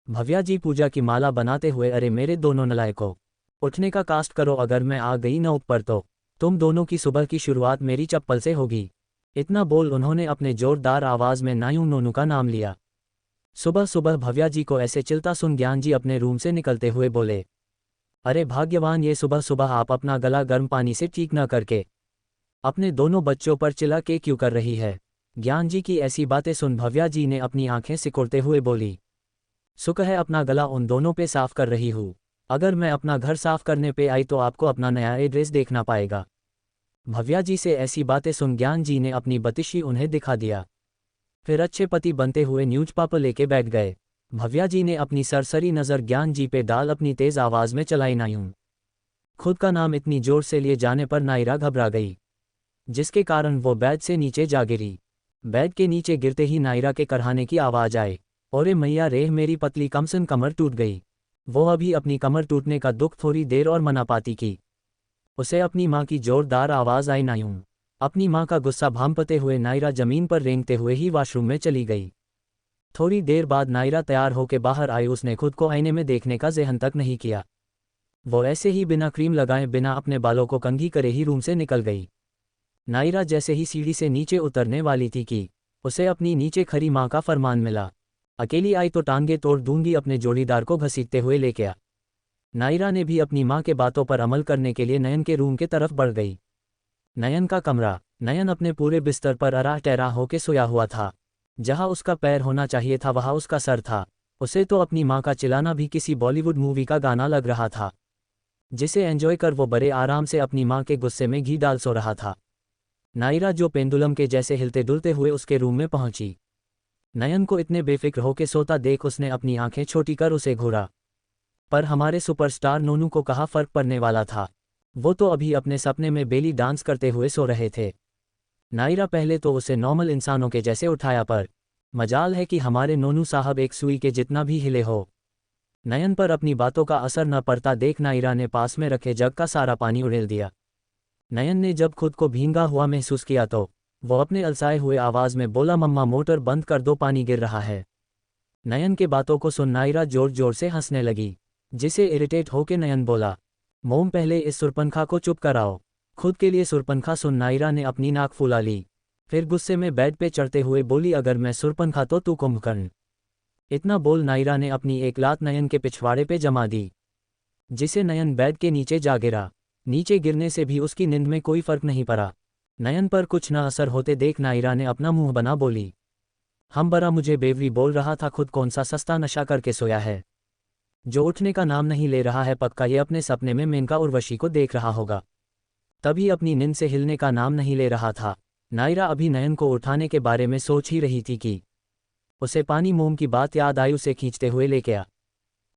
भव्या जी पूजा की माला बनाते हुए, अरे मेरे दोनों नलायकों, उठने का कास्ट करो, अगर मैं आ गई न ऊपर तो तुम दोनों की सुबह की शुरुआत मेरी चप्पल से होगी। इतना बोल उन्होंने अपने जोरदार आवाज में नायू नोनू का नाम लिया। सुबह सुबह भव्या जी को ऐसे चिल्ता सुन ज्ञान जी अपने रूम से निकलते हुए बोले, अरे भाग्यवान, ये सुबह सुबह आप अपना गला गर्म पानी से ठीक न करके अपने दोनों बच्चों पर चिल्ला के क्यों कर रही है। ज्ञान जी की ऐसी बातें सुन भव्या जी ने अपनी आंखें सिकुड़ते हुए बोली, शुक्र है अपना गला उन दोनों पे साफ कर रही हूँ, अगर मैं अपना घर साफ करने पे आई तो आपको अपना नया एड्रेस देखना पाएगा। भव्या जी से ऐसी बातें सुन ज्ञान जी ने अपनी बतिशी उन्हें दिखा दिया। फिर अच्छे पति बनते हुए न्यूज़पेपर लेके बैठ गए। भव्या जी ने अपनी सरसरी नज़र ज्ञान जी पे डाल अपनी तेज आवाज में चलाई, नायूं। खुद का नाम इतनी जोर से लिए जाने पर नायरा घबरा गई, जिसके कारण वो बेड से नीचे जा गिरी। बेड के नीचे गिरते ही नायरा के करहाने की आवाज आए, ओरे मैया रे, मेरी पतली कमसन कमर टूट गई। वो अभी अपनी कमर टूटने का दुख थोड़ी देर और मना पाती की उसे अपनी माँ की जोरदार आवाज आई, नायूं। अपनी माँ का गुस्सा भांपते हुए नायरा जमीन पर रेंगते हुए ही वॉशरूम में चली गई। थोड़ी देर बाद नायरा तैयार होकर बाहर आई। उसने खुद को आईने में देखने का ज़हन तक नहीं किया। वो ऐसे ही बिना क्रीम लगाए, बिना अपने बालों को कंघी करे ही रूम से निकल गई। नायरा जैसे ही सीढ़ी से नीचे उतरने वाली थी कि उसे अपनी नीचे खड़ी माँ का फरमान मिला, अकेली आई तो टांगे तोड़ दूंगी। अपने जोड़ीदार को घसीटते हुए लेके आ। नायरा ने भी अपनी माँ के बातों पर अमल करने के लिए नयन के रूम के तरफ बढ़ गई। नयन का कमरा। नयन अपने पूरे बिस्तर पर अराह टहरा होके सोया हुआ था। जहाँ उसका पैर होना चाहिए था वहाँ उसका सर था। उसे तो अपनी माँ का चिल्लाना भी किसी बॉलीवुड मूवी का गाना लग रहा था, जिसे एंजॉय कर वो बड़े आराम से अपनी माँ के गुस्से में घी डाल सो रहा था। नायरा जो पेंडुलम के जैसे हिलते डुलते हुए उसके रूम में पहुंची। नयन को इतने बेफिक्र होके सोता देख उसने अपनी आंखें छोटी कर उसे घूरा। पर हमारे सुपरस्टार नोनू को कहाँ फर्क पड़ने वाला था, वो तो अभी अपने सपने में बेली डांस करते हुए सो रहे थे। नायरा पहले तो उसे नॉर्मल इंसानों के जैसे उठाया, पर मजाल है कि हमारे नोनू साहब एक सुई के जितना भी हिले हो। नयन पर अपनी बातों का असर न पड़ता देख नायरा ने पास में रखे जग का सारा पानी उड़ेल दिया। नयन ने जब खुद को भींगा हुआ महसूस किया तो वो अपने अलसाए हुए आवाज में बोला, मम्मा मोटर बंद कर दो, पानी गिर रहा है। नयन के बातों को सुन नायरा जोर जोर से हंसने लगी, जिसे इरिटेट होके नयन बोला, मोम पहले इस सुरपंखा को चुप कराओ। खुद के लिए सुरपंखा सुन नायरा ने अपनी नाक फुला ली। फिर गुस्से में बेड पे चढ़ते हुए बोली, अगर मैं सुरपंखा तो तू कुंभकर्ण। इतना बोल नायरा ने अपनी एक लात नयन के पिछवाड़े पे जमा दी, जिसे नयन बेड के नीचे जा गिरा। नीचे गिरने से भी उसकी नींद में कोई फर्क नहीं पड़ा। नयन पर कुछ न असर होते देख नायरा ने अपना मुंह बना बोली, हम बरा मुझे बेवरी बोल रहा था, खुद कौन सा सस्ता नशा करके सोया है जो उठने का नाम नहीं ले रहा है। पक्का ये अपने सपने में मेनका उर्वशी को देख रहा होगा, तभी अपनी नींद से हिलने का नाम नहीं ले रहा था। नायरा अभी नयन को उठाने के बारे में सोच ही रही थी कि उसे पानी मोम की बात याद आई। उसे खींचते हुए लेके आ।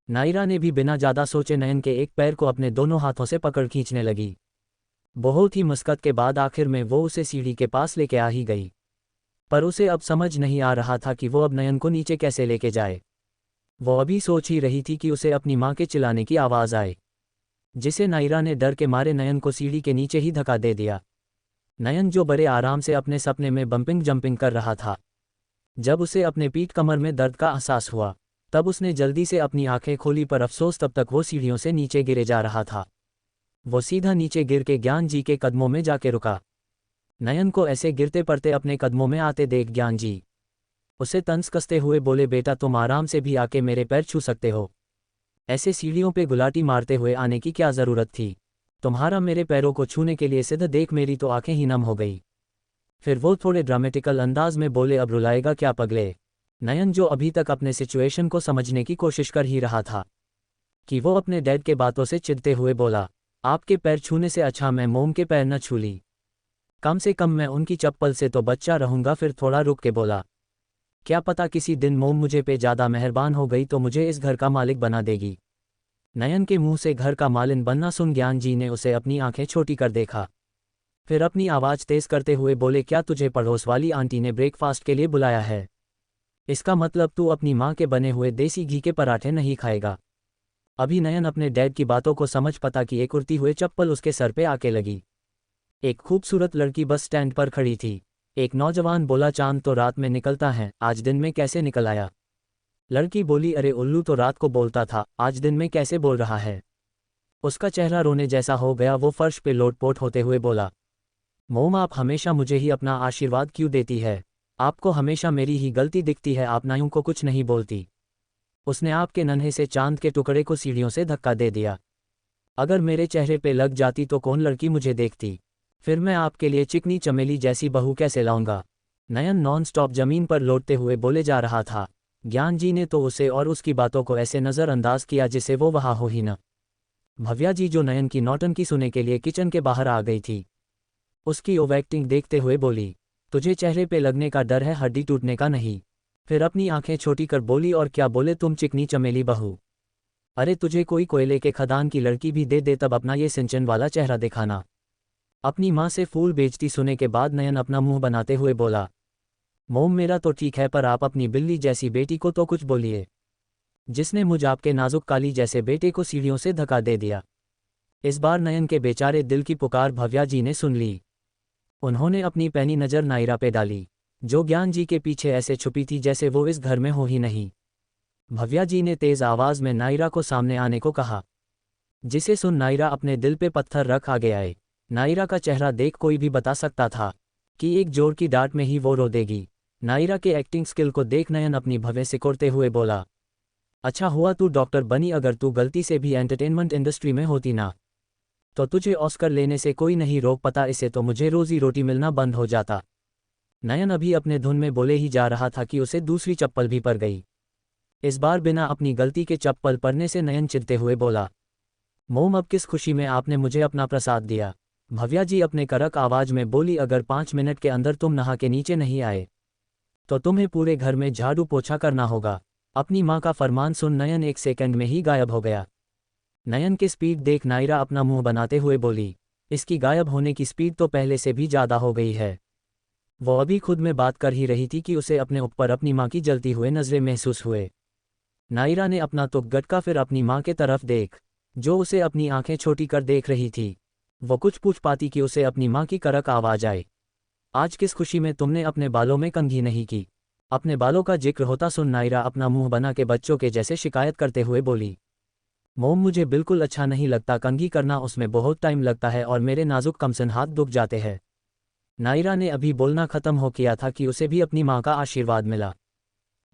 नायरा ने भी बिना ज़्यादा सोचे नयन के एक पैर को अपने दोनों हाथों से पकड़ खींचने लगी। बहुत ही मशक्कत के बाद आखिर में वो उसे सीढ़ी के पास लेके आ ही गई, पर उसे अब समझ नहीं आ रहा था कि वो अब नयन को नीचे कैसे लेके जाए। वो अभी सोच ही रही थी कि उसे अपनी माँ के चिल्लाने की आवाज़ आए, जिसे नायरा ने डर के मारे नयन को सीढ़ी के नीचे ही धक्का दे दिया। नयन जो बड़े आराम से अपने सपने में बम्पिंग जंपिंग कर रहा था, जब उसे अपने पीठ कमर में दर्द का एहसास हुआ तब उसने जल्दी से अपनी आंखें खोली, पर अफसोस तब तक वो सीढ़ियों से नीचे गिरे जा रहा था। वो सीधा नीचे गिर के ज्ञान जी के कदमों में जाके रुका। नयन को ऐसे गिरते पड़ते अपने कदमों में आते देख ज्ञान जी उसे तंज कसते हुए बोले, बेटा तुम आराम से भी आके मेरे पैर छू सकते हो, ऐसे सीढ़ियों पे गुलाटी मारते हुए आने की क्या ज़रूरत थी। तुम्हारा मेरे पैरों को छूने के लिए सिद्ध देख मेरी तो आंखें ही नम हो गई। फिर वो थोड़े ड्रामेटिकल अंदाज में बोले, अब रुलाएगा क्या पगले। नयन जो अभी तक अपने सिचुएशन को समझने की कोशिश कर ही रहा था कि वो अपने डैड के बातों से चिढ़ते हुए बोला, आपके पैर छूने से अच्छा मैं मोम के पैर न छू ली, कम से कम मैं उनकी चप्पल से तो बच्चा रहूंगा। फिर थोड़ा रुक के बोला, क्या पता किसी दिन मोम मुझे पे ज़्यादा मेहरबान हो गई तो मुझे इस घर का मालिक बना देगी। नयन के मुंह से घर का मालिन बनना सुन ज्ञान जी ने उसे अपनी आंखें छोटी कर देखा। फिर अपनी आवाज़ तेज़ करते हुए बोले, क्या तुझे पड़ोस वाली आंटी ने ब्रेकफास्ट के लिए बुलाया है? इसका मतलब तू अपनी माँ के बने हुए देसी घी के पराठे नहीं खाएगा। अभी नयन अपने डैड की बातों को समझ पता कि एक उड़ती हुई चप्पल उसके सर पे आके लगी। एक खूबसूरत लड़की बस स्टैंड पर खड़ी थी। एक नौजवान बोला, चांद तो रात में निकलता है, आज दिन में कैसे निकल आया? लड़की बोली, अरे उल्लू तो रात को बोलता था, आज दिन में कैसे बोल रहा है। उसका चेहरा रोने जैसा हो गया। वो फर्श पे लोटपोट होते हुए बोला, मोम आप हमेशा मुझे ही अपना आशीर्वाद क्यों देती है? आपको हमेशा मेरी ही गलती दिखती है, आप नायों को कुछ नहीं बोलती। उसने आपके नन्हे से चांद के टुकड़े को सीढ़ियों से धक्का दे दिया। अगर मेरे चेहरे पे लग जाती तो कौन लड़की मुझे देखती? फिर मैं आपके लिए चिकनी चमेली जैसी बहू कैसे लाऊंगा? नयन नॉन स्टॉप जमीन पर लौटते हुए बोले जा रहा था। ज्ञान जी ने तो उसे और उसकी बातों को ऐसे नज़रअंदाज किया जिसे वो वहाँ हो ही न। भव्या जी जो नयन की नौटंकी सुनने के लिए किचन के बाहर आ गई थी, उसकी ओवरएक्टिंग देखते हुए बोली, तुझे चेहरे पे लगने का डर है, हड्डी टूटने का नहीं। फिर अपनी आंखें छोटी कर बोली, और क्या बोले तुम, चिकनी चमेली बहू? अरे तुझे कोई कोयले के खदान की लड़की भी दे दे तब अपना ये सिंचन वाला चेहरा दिखाना। अपनी माँ से फूल बेचती सुने के बाद नयन अपना मुंह बनाते हुए बोला, मोम मेरा तो ठीक है, पर आप अपनी बिल्ली जैसी बेटी को तो कुछ बोलिए, जिसने मुझ आपके नाजुक काली जैसे बेटे को सीढ़ियों से धक्का दे दिया। इस बार नयन के बेचारे दिल की पुकार भव्या जी ने सुन ली। उन्होंने अपनी पैनी नज़र नायरा पे डाली, जो ज्ञान जी के पीछे ऐसे छुपी थी जैसे वो इस घर में हो ही नहीं। भव्या जी ने तेज आवाज में नायरा को सामने आने को कहा, जिसे सुन नायरा अपने दिल पे पत्थर रख आगे आए। नायरा का चेहरा देख कोई भी बता सकता था कि एक जोर की डांट में ही वो रो देगी। नायरा के एक्टिंग स्किल को देख नयन अपनी भवें सिकोड़ते हुए बोला, अच्छा हुआ तू डॉक्टर बनी, अगर तू गलती से भी एंटरटेनमेंट इंडस्ट्री में होती ना, तो तुझे ऑस्कर लेने से कोई नहीं रोक पाता, इसे तो मुझे रोजी रोटी मिलना बंद हो जाता। नयन अभी अपने धुन में बोले ही जा रहा था कि उसे दूसरी चप्पल भी पड़ गई। इस बार बिना अपनी गलती के चप्पल पड़ने से नयन चिढ़ते हुए बोला, मोम अब किस खुशी में आपने मुझे अपना प्रसाद दिया? भव्या जी अपने कड़क आवाज में बोली, अगर 5 मिनट के अंदर तुम नहा के नीचे नहीं आए तो तुम्हें पूरे घर में झाड़ू पोछा करना होगा। अपनी माँ का फरमान सुन नयन 1 सेकंड में ही गायब हो गया। नयन की स्पीड देख नायरा अपना मुंह बनाते हुए बोली, इसकी गायब होने की स्पीड तो पहले से भी ज़्यादा हो गई है। वो अभी खुद में बात कर ही रही थी कि उसे अपने ऊपर अपनी माँ की जलती हुए नज़रें महसूस हुए। नायरा ने अपना तुक गटका, फिर अपनी माँ के तरफ देख, जो उसे अपनी आंखें छोटी कर देख रही थी। वो कुछ पूछ पाती कि उसे अपनी माँ की कड़क आवाज आए, आज किस खुशी में तुमने अपने बालों में कंघी नहीं की? अपने बालों का जिक्र होता सुन नायरा अपना मुंह बना के बच्चों के जैसे शिकायत करते हुए बोली, मोम मुझे बिल्कुल अच्छा नहीं लगता कंघी करना, उसमें बहुत टाइम लगता है और मेरे नाजुक कमसन हाथ दुख जाते हैं। नायरा ने अभी बोलना खत्म हो किया था कि उसे भी अपनी माँ का आशीर्वाद मिला।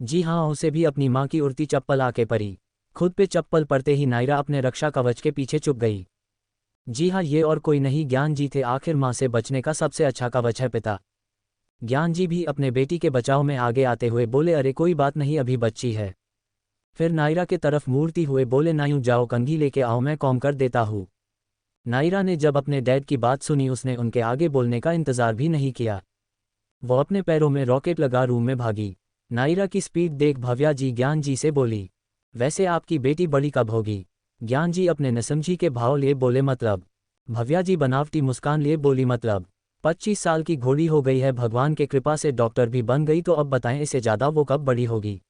जी हाँ, उसे भी अपनी माँ की उड़ती चप्पल आके पड़ी। खुद पे चप्पल पड़ते ही नायरा अपने रक्षा कवच के पीछे छुप गई। जी हाँ, ये और कोई नहीं ज्ञान जी थे। आखिर माँ से बचने का सबसे अच्छा कवच है पिता। ज्ञान जी भी अपने बेटी के बचाव में आगे आते हुए बोले, अरे कोई बात नहीं, अभी बच्ची है। फिर नायरा के तरफ मूर्ति हुए बोले, नायू जाओ कंघी लेके आओ, मैं कॉम कर देता हूँ। नायरा ने जब अपने डैड की बात सुनी उसने उनके आगे बोलने का इंतजार भी नहीं किया। वो अपने पैरों में रॉकेट लगा रूम में भागी। नायरा की स्पीड देख भव्या जी ज्ञान जी से बोली, वैसे आपकी बेटी बड़ी कब होगी? ज्ञान जी अपने नसमझी के भाव लिए बोले, मतलब? भव्या जी बनावटी मुस्कान लिए बोली, मतलब 25 साल की घोड़ी हो गई है, भगवान के कृपा से डॉक्टर भी बन गई, तो अब बताएं इससे ज़्यादा वो कब बड़ी होगी?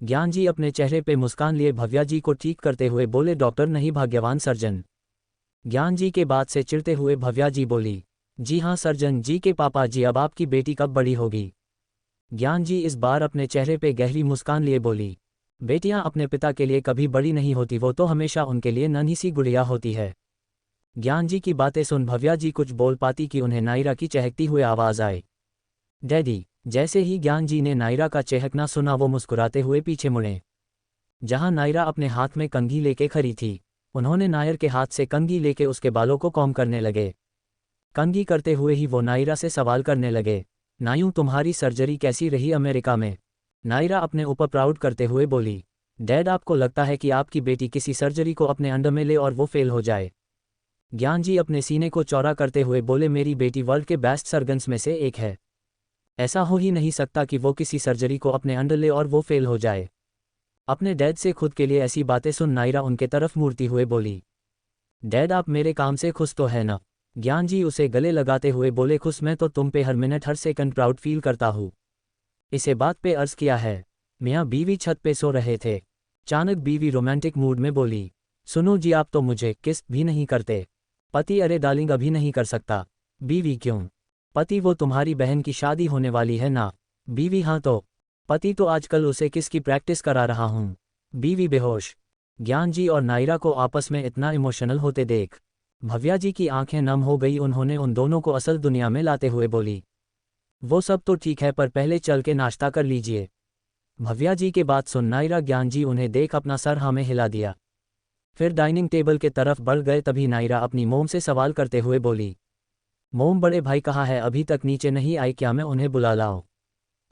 ज्ञान जी अपने चेहरे पे मुस्कान लिए भव्या जी को ठीक करते हुए बोले, डॉक्टर नहीं, भाग्यवान सर्जन। ज्ञान जी के बात से चिढ़ते हुए भव्या जी बोली, जी हाँ सर्जन जी के पापा जी, अब आपकी बेटी कब बड़ी होगी? ज्ञान जी इस बार अपने चेहरे पे गहरी मुस्कान लिए बोली, बेटियां अपने पिता के लिए कभी बड़ी नहीं होती, वो तो हमेशा उनके लिए नन्ही सी गुड़िया होती है। ज्ञान जी की बातें सुन भव्या जी कुछ बोल पाती कि उन्हें नायरा की चहकती हुई आवाज़ आए, डैडी। जैसे ही ज्ञान जी ने नायरा का चहकना सुना वो मुस्कुराते हुए पीछे मुड़े, जहां नायरा अपने हाथ में कंघी लेके खड़ी थी। उन्होंने नायर के हाथ से कंघी लेके उसके बालों को कॉम करने लगे। कंघी करते हुए ही वो नायरा से सवाल करने लगे, नायू तुम्हारी सर्जरी कैसी रही अमेरिका में? नायरा अपने ऊपर प्राउड करते हुए बोली, डैड आपको लगता है कि आपकी बेटी किसी सर्जरी को अपने अंडर में ले और वो फेल हो जाए? ज्ञान जी अपने सीने को चौड़ा करते हुए बोले, मेरी बेटी वर्ल्ड के बेस्ट सर्जन्स में से एक है। ऐसा हो ही नहीं सकता कि वो किसी सर्जरी को अपने अंडर ले और वो फेल हो जाए। अपने डैड से खुद के लिए ऐसी बातें सुन नायरा उनके तरफ मुड़ती हुए बोली, डैड आप मेरे काम से खुश तो है ना? ज्ञान जी उसे गले लगाते हुए बोले, खुश मैं तो तुम पे हर मिनट हर सेकंड प्राउड फील करता हूँ। इसे बात पे अर्ज किया है। मियाँ बीवी छत पे सो रहे थे। अचानक बीवी रोमांटिक मूड में बोली, सुनो जी आप तो मुझे किस भी नहीं करते। पति, अरे डार्लिंग अभी नहीं कर सकता। बीवी, क्यों? पति, वो तुम्हारी बहन की शादी होने वाली है ना? बीवी, हाँ तो पति तो आजकल उसे किसकी प्रैक्टिस करा रहा हूँ। बीवी बेहोश। ज्ञान जी और नायरा को आपस में इतना इमोशनल होते देख भव्या जी की आंखें नम हो गई। उन्होंने उन दोनों को असल दुनिया में लाते हुए बोली, वो सब तो ठीक है पर पहले चल के नाश्ता कर लीजिए। भव्या जी के बात सुन नायरा ज्ञान जी उन्हें देख अपना सर हाँ में हिला दिया। फिर डाइनिंग टेबल के तरफ बढ़ गए। तभी नायरा अपनी मोम से सवाल करते हुए बोली, मोम बड़े भाई कहाँ है, अभी तक नीचे नहीं आई क्या, मैं उन्हें बुला लाऊं?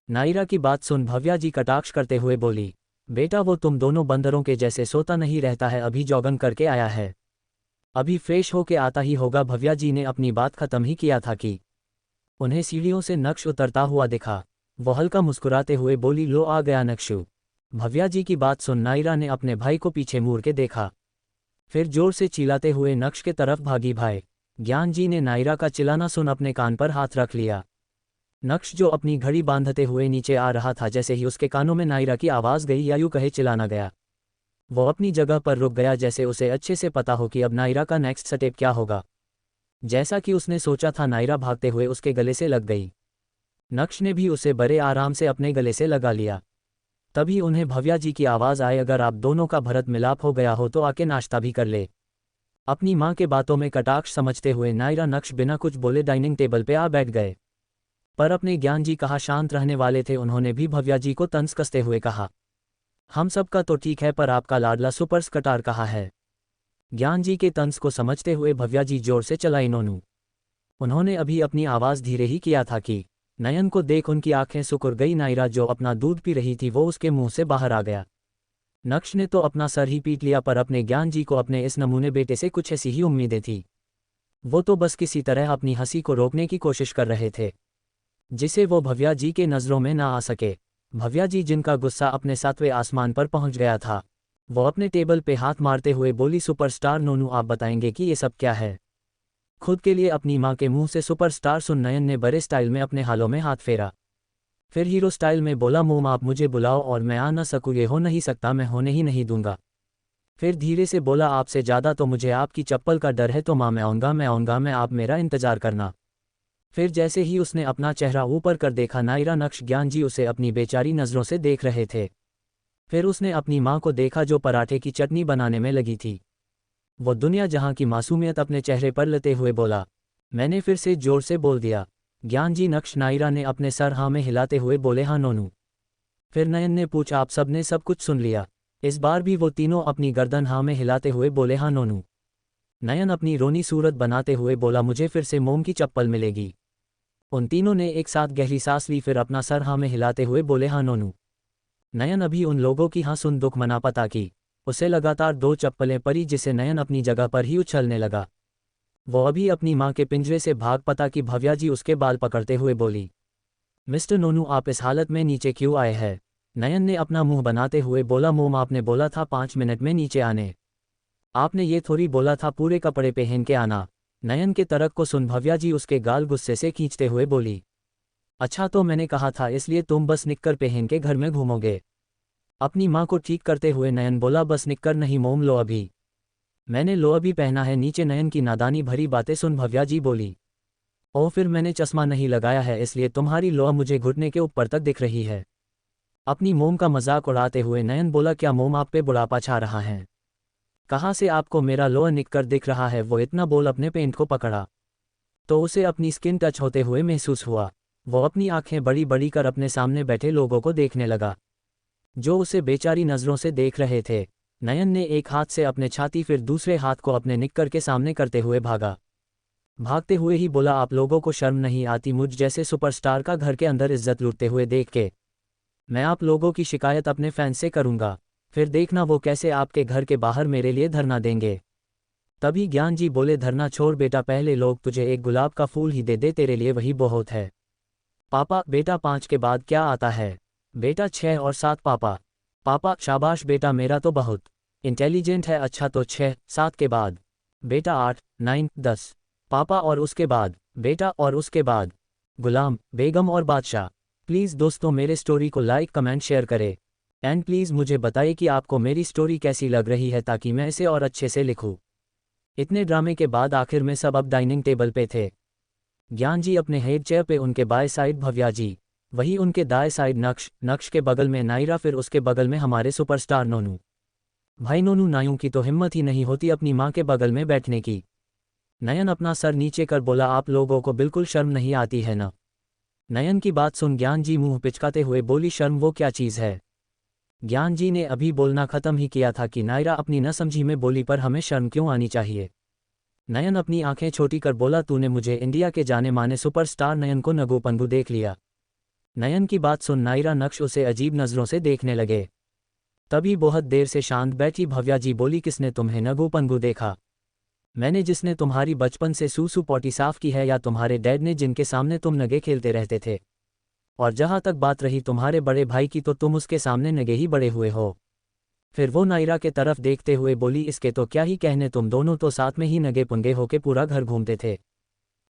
नायरा की बात सुन भव्या जी कटाक्ष करते हुए बोली, बेटा वो तुम दोनों बंदरों के जैसे सोता नहीं रहता है, अभी जॉगिंग करके आया है, अभी फ्रेश होके आता ही होगा। भव्या जी ने अपनी बात खत्म ही किया था कि उन्हें सीढ़ियों से नक्श उतरता हुआ दिखा। वो हल्का मुस्कुराते हुए बोली, लो आ गया नक्शु। भव्या जी की बात सुन नायरा ने अपने भाई को पीछे मुड़ के देखा, फिर जोर से चिल्लाते हुए नक्श के तरफ भागी। भाई ज्ञान जी ने नायरा का चिल्लाना सुन अपने कान पर हाथ रख लिया। नक्श जो अपनी घड़ी बांधते हुए नीचे आ रहा था, जैसे ही उसके कानों में नायरा की आवाज़ गई या यूं कहे चिल्लाना गया, वो अपनी जगह पर रुक गया, जैसे उसे अच्छे से पता हो कि अब नायरा का नेक्स्ट स्टेप क्या होगा। जैसा कि उसने सोचा था, नायरा भागते हुए उसके गले से लग गई। नक्श ने भी उसे बड़े आराम से अपने गले से लगा लिया। तभी उन्हें भव्या जी की आवाज़ आई, अगर आप दोनों का भरत मिलाप हो गया हो तो आके नाश्ता भी कर ले। अपनी माँ के बातों में कटाक्ष समझते हुए नायरा नक्श बिना कुछ बोले डाइनिंग टेबल पे आ बैठ गए। पर अपने ज्ञान जी कहाँ शांत रहने वाले थे, उन्होंने भी भव्या जी को तंज कसते हुए कहा, हम सबका तो ठीक है पर आपका लाडला सुपर स्टार कहाँ है? ज्ञान जी के तंज को समझते हुए भव्या जी जोर से चलाई नोनू। उन्होंने अभी अपनी आवाज़ धीरे ही किया था कि नयन को देख उनकी आंखें सुकुर गई। नायरा जो अपना दूध पी रही थी वो उसके मुंह से बाहर आ गया। नक्श ने तो अपना सर ही पीट लिया, पर अपने ज्ञान जी को अपने इस नमूने बेटे से कुछ ऐसी ही उम्मीदें थी। वो तो बस किसी तरह अपनी हंसी को रोकने की कोशिश कर रहे थे, जिसे वो भव्या जी के नज़रों में ना आ सके। भव्या जी जिनका गुस्सा अपने 7वें आसमान पर पहुंच गया था, वो अपने टेबल पे हाथ मारते हुए बोली, सुपरस्टार नोनू आप बताएंगे कि ये सब क्या है? खुद के लिए अपनी माँ के मुंह से सुपरस्टार सुन नयन ने बड़े स्टाइल में अपने हालों में हाथ फेरा। फिर हीरो स्टाइल में बोला, मोम आप मुझे बुलाओ और मैं आ ना सकूँ, ये हो नहीं सकता, मैं होने ही नहीं दूंगा। फिर धीरे से बोला, आपसे ज़्यादा तो मुझे आपकी चप्पल का डर है, तो माँ मैं आऊँगा, मैं आप मेरा इंतज़ार करना। फिर जैसे ही उसने अपना चेहरा ऊपर कर देखा, नायरा नक्श ज्ञान जी उसे अपनी बेचारी नज़रों से देख रहे थे। फिर उसने अपनी माँ को देखा जो पराठे की चटनी बनाने में लगी थी। वो दुनिया जहाँ की मासूमियत अपने चेहरे पर लेते हुए बोला, मैंने फिर से जोर से बोल दिया। ज्ञान जी नक्श नायरा ने अपने सर हाँ में हिलाते हुए बोले, हाँ नोनू। फिर नयन ने पूछा, आप सब ने सब कुछ सुन लिया? इस बार भी वो तीनों अपनी गर्दन हाँ में हिलाते हुए बोले, हाँ नोनू। नयन अपनी रोनी सूरत बनाते हुए बोला, मुझे फिर से मोम की चप्पल मिलेगी। उन तीनों ने एक साथ गहरी सांस ली, फिर अपना सर हाँ में हिलाते हुए बोले, हाँ नोनू। नयन अभी उन लोगों की हाँ सुन दुख मना पता की उसे लगातार 2 चप्पलें पड़ी, जिसे नयन अपनी जगह पर ही उछलने लगा। वो अभी अपनी माँ के पिंजरे से भाग पता कि भव्या जी उसके बाल पकड़ते हुए बोली, मिस्टर नोनू आप इस हालत में नीचे क्यों आए हैं? नयन ने अपना मुंह बनाते हुए बोला, मोम आपने बोला था 5 मिनट में नीचे आने, आपने ये थोड़ी बोला था पूरे कपड़े पहन के आना। नयन के तर्क को सुन भव्या जी उसके गाल गुस्से से खींचते हुए बोली, अच्छा तो मैंने कहा था, इसलिए तुम बस निक्कर पहन के घर में घूमोगे? अपनी माँ को ठीक करते हुए नयन बोला, बस निक्कर नहीं मोम, लो अभी मैंने लो अभी पहना है नीचे। नयन की नादानी भरी बातें सुन भव्या जी बोली, ओ फिर मैंने चश्मा नहीं लगाया है, इसलिए तुम्हारी लोअ मुझे घुटने के ऊपर तक दिख रही है। अपनी मोम का मजाक उड़ाते हुए नयन बोला, क्या मोम आप पे बुढ़ापा छा रहा है? कहाँ से आपको मेरा लोअर निक्कर दिख रहा है? वो इतना बोल अपने पेंट को पकड़ा तो उसे अपनी स्किन टच होते हुए महसूस हुआ। वो अपनी आंखें बड़ी बड़ी कर अपने सामने बैठे लोगों को देखने लगा, जो उसे बेचारी नज़रों से देख रहे थे। नयन ने एक हाथ से अपने छाती फिर दूसरे हाथ को अपने निक्कर के सामने करते हुए भागा। भागते हुए ही बोला, आप लोगों को शर्म नहीं आती मुझ जैसे सुपरस्टार का घर के अंदर इज्जत लूटते हुए देख के? मैं आप लोगों की शिकायत अपने फैंस से करूंगा, फिर देखना वो कैसे आपके घर के बाहर मेरे लिए धरना देंगे। तभी ज्ञान जी बोले, धरना छोड़ बेटा, पहले लोग तुझे एक गुलाब का फूल ही दे दे, तेरे लिए वही बहुत है। पापा बेटा 5 के बाद क्या आता है? बेटा 6 और 7 पापा। पापा शाबाश बेटा, मेरा तो बहुत इंटेलिजेंट है। अच्छा तो 6 7 के बाद? बेटा 8 9 10 पापा, और उसके बाद? बेटा और उसके बाद? गुलाम बेगम और बादशाह। प्लीज़ दोस्तों मेरे स्टोरी को लाइक कमेंट शेयर करें एंड प्लीज़ मुझे बताइए कि आपको मेरी स्टोरी कैसी लग रही है, ताकि मैं इसे और अच्छे से लिखूं। इतने ड्रामे के बाद आखिर में सब अब डाइनिंग टेबल पे थे। ज्ञान जी अपने हेड चेयर पे, उनके बाएं साइड भव्या जी। वही उनके दाएं साइड नक्श के बगल में नायरा, फिर उसके बगल में हमारे सुपरस्टार नोनू। भाई नोनू नायों की तो हिम्मत ही नहीं होती अपनी माँ के बगल में बैठने की। नयन अपना सर नीचे कर बोला, आप लोगों को बिल्कुल शर्म नहीं आती है ना। नयन की बात सुन ज्ञान जी मुंह पिचकाते हुए बोली, शर्म वो क्या चीज़ है। ज्ञान जी ने अभी बोलना खत्म ही किया था कि नायरा अपनी न समझी में बोली, पर हमें शर्म क्यों आनी चाहिए। नयन अपनी आंखें छोटी कर बोला, तूने मुझे इंडिया के जाने माने सुपरस्टार नयन को नगू पंगू देख लिया। नयन की बात सुन नायरा नक्श उसे अजीब नज़रों से देखने लगे। तभी बहुत देर से शांत बैठी भव्या जी बोली, किसने तुम्हें नगू पंगू देखा। मैंने, जिसने तुम्हारी बचपन से सूसू पॉटी साफ की है, या तुम्हारे डैड ने जिनके सामने तुम नगे खेलते रहते थे। और जहाँ तक बात रही तुम्हारे बड़े भाई की, तो तुम उसके सामने नगे ही बड़े हुए हो। फिर वो नायरा के तरफ देखते हुए बोली, इसके तो क्या ही कहने, तुम दोनों तो साथ में ही नगे पुंगे होके पूरा घर घूमते थे।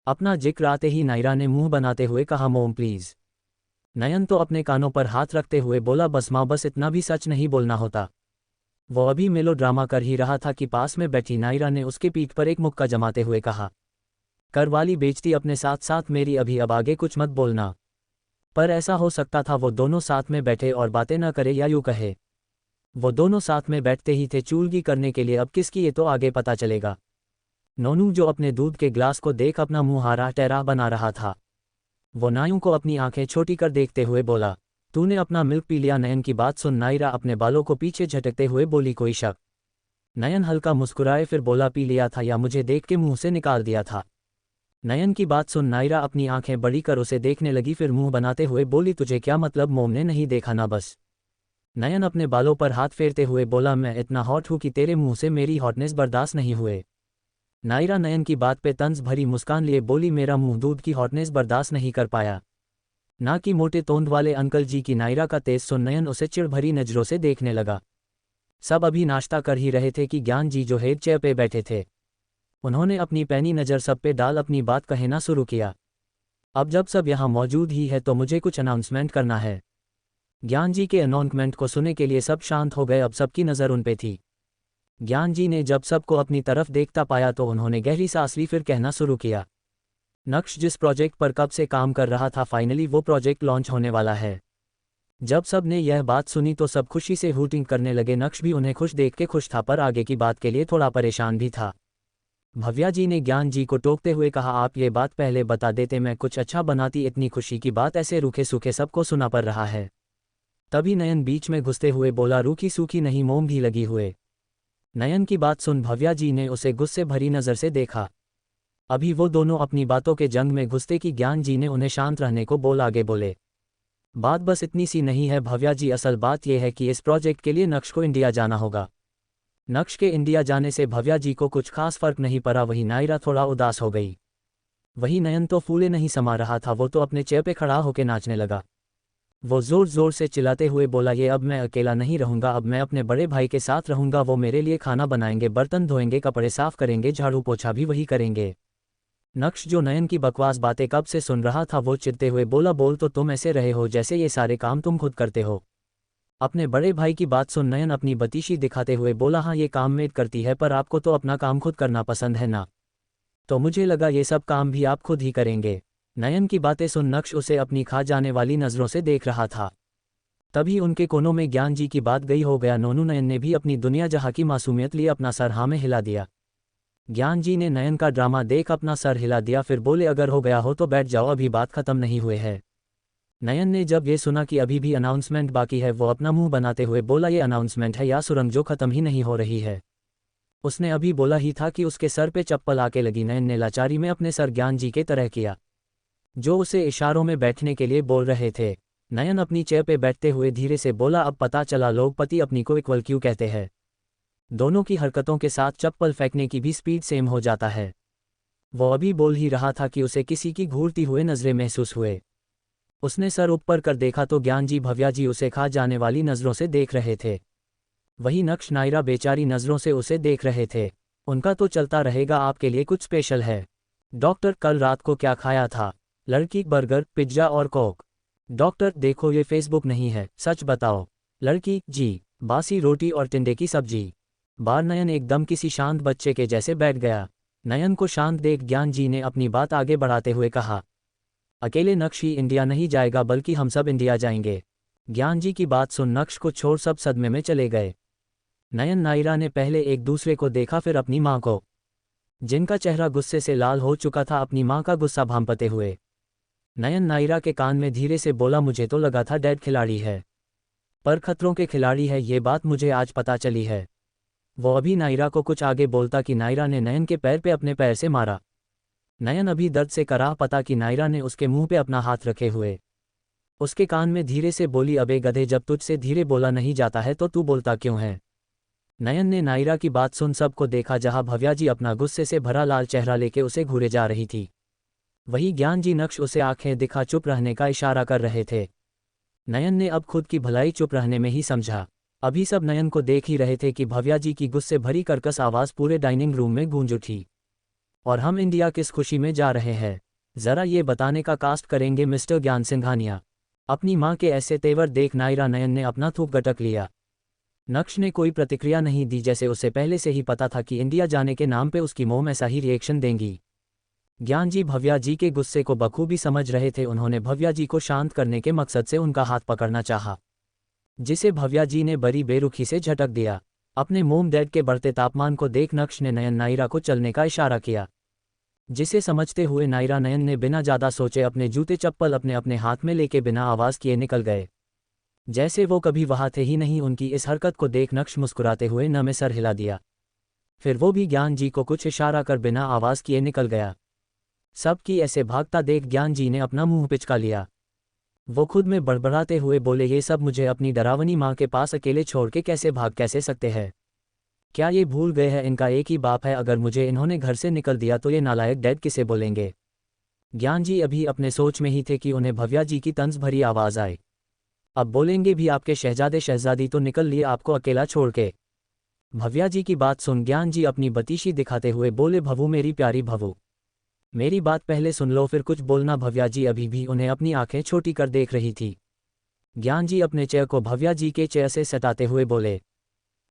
अपना जिक्र आते ही नायरा ने मुंह बनाते हुए कहा, मोम प्लीज। नयन तो अपने कानों पर हाथ रखते हुए बोला, बस माँ, बस इतना भी सच नहीं बोलना होता। वो अभी मेलो ड्रामा कर ही रहा था कि पास में बैठी नायरा ने उसके पीठ पर एक मुक्का जमाते हुए कहा, करवाली बेचती अपने साथ साथ मेरी, अभी अब आगे कुछ मत बोलना। पर ऐसा हो सकता था वो दोनों साथ में बैठे और बातें न करे, या यूँ कहे वो दोनों साथ में बैठते ही थे चूलगी करने के लिए। अब किसकी, ये तो आगे पता चलेगा। नोनू, जो अपने दूध के ग्लास को देख अपना मुंह हारा टहरा बना रहा था, वो नायू को अपनी आंखें छोटी कर देखते हुए बोला, तूने अपना मिल्क पी लिया। नयन की बात सुन नायरा अपने बालों को पीछे झटकते हुए बोली, कोई शक। नयन हल्का मुस्कुराए फिर बोला, पी लिया था, या मुझे देख के मुंह से निकाल दिया था। नयन की बात सुन नायरा अपनी आंखें बड़ी कर उसे देखने लगी, फिर मुंह बनाते हुए बोली, तुझे क्या मतलब, मोम ने नहीं देखा ना बस। नयन अपने बालों पर हाथ फेरते हुए बोला, मैं इतना हॉट हूं कि तेरे मुंह से मेरी हॉटनेस बर्दाश्त नहीं हुए। नायरा नयन की बात पे तंज भरी मुस्कान लिए बोली, मेरा मुंह दूध की हॉटनेस बर्दाश्त नहीं कर पाया, ना कि मोटे तोंद वाले अंकल जी की। नायरा का तेज सुन नयन उसे चिढ़ भरी नजरों से देखने लगा। सब अभी नाश्ता कर ही रहे थे कि ज्ञान जी, जो हेड चेयर पे बैठे थे, उन्होंने अपनी पैनी नज़र सब पे डाल अपनी बात कहना शुरू किया। अब जब सब यहाँ मौजूद ही है तो मुझे कुछ अनाउंसमेंट करना है। ज्ञान जी के अनाउंसमेंट को सुनने के लिए सब शांत हो गए। अब सबकी नज़र उन पे थी। ज्ञान जी ने जब सबको अपनी तरफ देखता पाया तो उन्होंने गहरी सांस ली, फिर कहना शुरू किया, नक्श जिस प्रोजेक्ट पर कब से काम कर रहा था, फाइनली वो प्रोजेक्ट लॉन्च होने वाला है। जब सब ने यह बात सुनी तो सब खुशी से हूटिंग करने लगे। नक्श भी उन्हें खुश देख के खुश था, पर आगे की बात के लिए थोड़ा परेशान भी था। भव्या जी ने ज्ञान जी को टोकते हुए कहा, आप ये बात पहले बता देते, मैं कुछ अच्छा बनाती। इतनी खुशी की बात ऐसे रूखे सूखे सबको सुना पड़ रहा है। तभी नयन बीच में घुसते हुए बोला, रूखी सूखी नहीं, मोम भी लगी हुए। नयन की बात सुन भव्या जी ने उसे गुस्से भरी नज़र से देखा। अभी वो दोनों अपनी बातों के जंग में घुसते कि ज्ञान जी ने उन्हें शांत रहने को बोल आगे बोले, बात बस इतनी सी नहीं है भव्या जी, असल बात यह है कि इस प्रोजेक्ट के लिए नक्श को इंडिया जाना होगा। नक्श के इंडिया जाने से भव्या जी को कुछ खास फर्क नहीं पड़ा। वही नायरा थोड़ा उदास हो गई। वही नयन तो फूले नहीं समा रहा था, वो तो अपने चेयर पे खड़ा होकर नाचने लगा। वो जोर जोर से चिल्लाते हुए बोला, ये अब मैं अकेला नहीं रहूंगा, अब मैं अपने बड़े भाई के साथ रहूंगा। वो मेरे लिए खाना बनाएंगे, बर्तन धोएंगे, कपड़े साफ करेंगे, झाड़ू पोछा भी वही करेंगे। नक्श, जो नयन की बकवास बातें कब से सुन रहा था, वो चिढ़ते हुए बोला, बोल तो तुम ऐसे रहे हो जैसे ये सारे काम तुम खुद करते हो। अपने बड़े भाई की बात सुन नयन अपनी बतीशी दिखाते हुए बोला, हाँ ये काम मेड करती है, पर आपको तो अपना काम खुद करना पसंद है ना, तो मुझे लगा ये सब काम भी आप खुद ही करेंगे। नयन की बातें सुन नक्श उसे अपनी खा जाने वाली नज़रों से देख रहा था। तभी उनके कोनों में ज्ञान जी की बात गई हो गया। नोनू नयन ने भी अपनी दुनिया जहाँ की मासूमियत लिए अपना सर हाँ में हिला दिया। ज्ञान जी ने नयन का ड्रामा देख अपना सर हिला दिया, फिर बोले, अगर हो गया हो तो बैठ जाओ, अभी बात खत्म नहीं हुए है। नयन ने जब ये सुना कि अभी भी अनाउंसमेंट बाकी है, वो अपना मुंह बनाते हुए बोला, ये अनाउंसमेंट है या सुरंग जो खत्म ही नहीं हो रही है। उसने अभी बोला ही था कि उसके सर पे चप्पल आके लगी। नयन ने लाचारी में अपने सर ज्ञान जी के तरह किया, जो उसे इशारों में बैठने के लिए बोल रहे थे। नयन अपनी चेयर पे बैठते हुए धीरे से बोला, अब पता चला लोग पति अपनी को इक्वल क्यों कहते हैं। दोनों की हरकतों के साथ चप्पल फेंकने की भी स्पीड सेम हो जाता है। वो अभी बोल ही रहा था कि उसे किसी की घूरती हुए नजरें महसूस हुए। उसने सर ऊपर कर देखा तो ज्ञान जी भव्या जी उसे खा जाने वाली नज़रों से देख रहे थे। वही नक्श नायरा बेचारी नज़रों से उसे देख रहे थे। उनका तो चलता रहेगा, आपके लिए कुछ स्पेशल है। डॉक्टर, कल रात को क्या खाया था। लड़की, बर्गर, पिज्जा और कोक। डॉक्टर, देखो ये फेसबुक नहीं है, सच बताओ। लड़की, जी, बासी रोटी और टिंडे की सब्जी। बार नयन एकदम किसी शांत बच्चे के जैसे बैठ गया। नयन को शांत देख ज्ञान जी ने अपनी बात आगे बढ़ाते हुए कहा, अकेले नक्श ही इंडिया नहीं जाएगा बल्कि हम सब इंडिया जाएंगे। ज्ञान जी की बात सुन नक्श को छोड़ सब सदमे में चले गए। नयन नायरा ने पहले एक दूसरे को देखा, फिर अपनी माँ को, जिनका चेहरा गुस्से से लाल हो चुका था, अपनी माँ का गुस्सा भांपते हुए। नयन नायरा के कान में धीरे से बोला, मुझे तो लगा था डैड खिलाड़ी है, पर खतरों के खिलाड़ी है, ये बात मुझे आज पता चली है। वो अभी नायरा को कुछ आगे बोलता कि नायरा ने नयन के पैर पे अपने पैर से मारा। नयन अभी दर्द से कराह पता कि नायरा ने उसके मुंह पे अपना हाथ रखे हुए उसके कान में धीरे से बोली, अबे गधे, जब तुझसे धीरे बोला नहीं जाता है तो तू बोलता क्यों है। नयन ने नायरा की बात सुन सबको देखा, जहां भव्या जी अपना गुस्से से भरा लाल चेहरा लेके उसे घूरे जा रही थी, वही ज्ञान जी नक्श उसे आंखें दिखा चुप रहने का इशारा कर रहे थे। नयन ने अब खुद की भलाई चुप रहने में ही समझा। अभी सब नयन को देख ही रहे थे कि भव्या जी की गुस्से भरी कर्कश आवाज़ पूरे डाइनिंग रूम में गूंज उठी। और हम इंडिया किस खुशी में जा रहे हैं, ज़रा ये बताने का कास्ट करेंगे मिस्टर ज्ञान सिंघानिया। अपनी माँ के ऐसे तेवर देख नायरा नयन ने अपना थूक गटक लिया। नक्श ने कोई प्रतिक्रिया नहीं दी, जैसे उसे पहले से ही पता था कि इंडिया जाने के नाम पे उसकी मोम ऐसा ही रिएक्शन देंगी। ज्ञान जी भव्या जी के गुस्से को बखूबी समझ रहे थे। उन्होंने भव्या जी को शांत करने के मकसद से उनका हाथ पकड़ना चाहा, जिसे भव्या जी ने बड़ी बेरुखी से झटक दिया। अपने मोम डैड के बढ़ते तापमान को देख नक्श ने नयन नायरा को चलने का इशारा किया, जिसे समझते हुए नायरा नयन ने बिना ज़्यादा सोचे अपने जूते चप्पल अपने अपने हाथ में लेके बिना आवाज़ किए निकल गए, जैसे वो कभी वहाँ थे ही नहीं। उनकी इस हरकत को देख नक्श मुस्कुराते हुए न में सर हिला दिया, फिर वो भी ज्ञान जी को कुछ इशारा कर बिना आवाज़ किए निकल गया। सबकी ऐसे भागता देख ज्ञान जी ने अपना मुंह पिचका लिया। वो खुद में बड़बड़ाते हुए बोले, ये सब मुझे अपनी डरावनी माँ के पास अकेले छोड़ के कैसे भाग कैसे सकते हैं। क्या ये भूल गए हैं इनका एक ही बाप है, अगर मुझे इन्होंने घर से निकल दिया तो ये नालायक डैड किसे बोलेंगे। ज्ञान जी अभी अपने सोच में ही थे कि उन्हें भव्या जी की तंज भरी आवाज़ आई। अब बोलेंगे भी, आपके शहजादे शहजादी तो निकल लिए आपको अकेला छोड़ के। भव्या जी की बात सुन ज्ञान जी अपनी बतीशी दिखाते हुए बोले, भवू मेरी प्यारी भवू, मेरी बात पहले सुन लो फिर कुछ बोलना। भव्या जी अभी भी उन्हें अपनी आंखें छोटी कर देख रही थी। ज्ञान जी अपने चेयर को भव्या जी के चेयर से सटाते हुए बोले,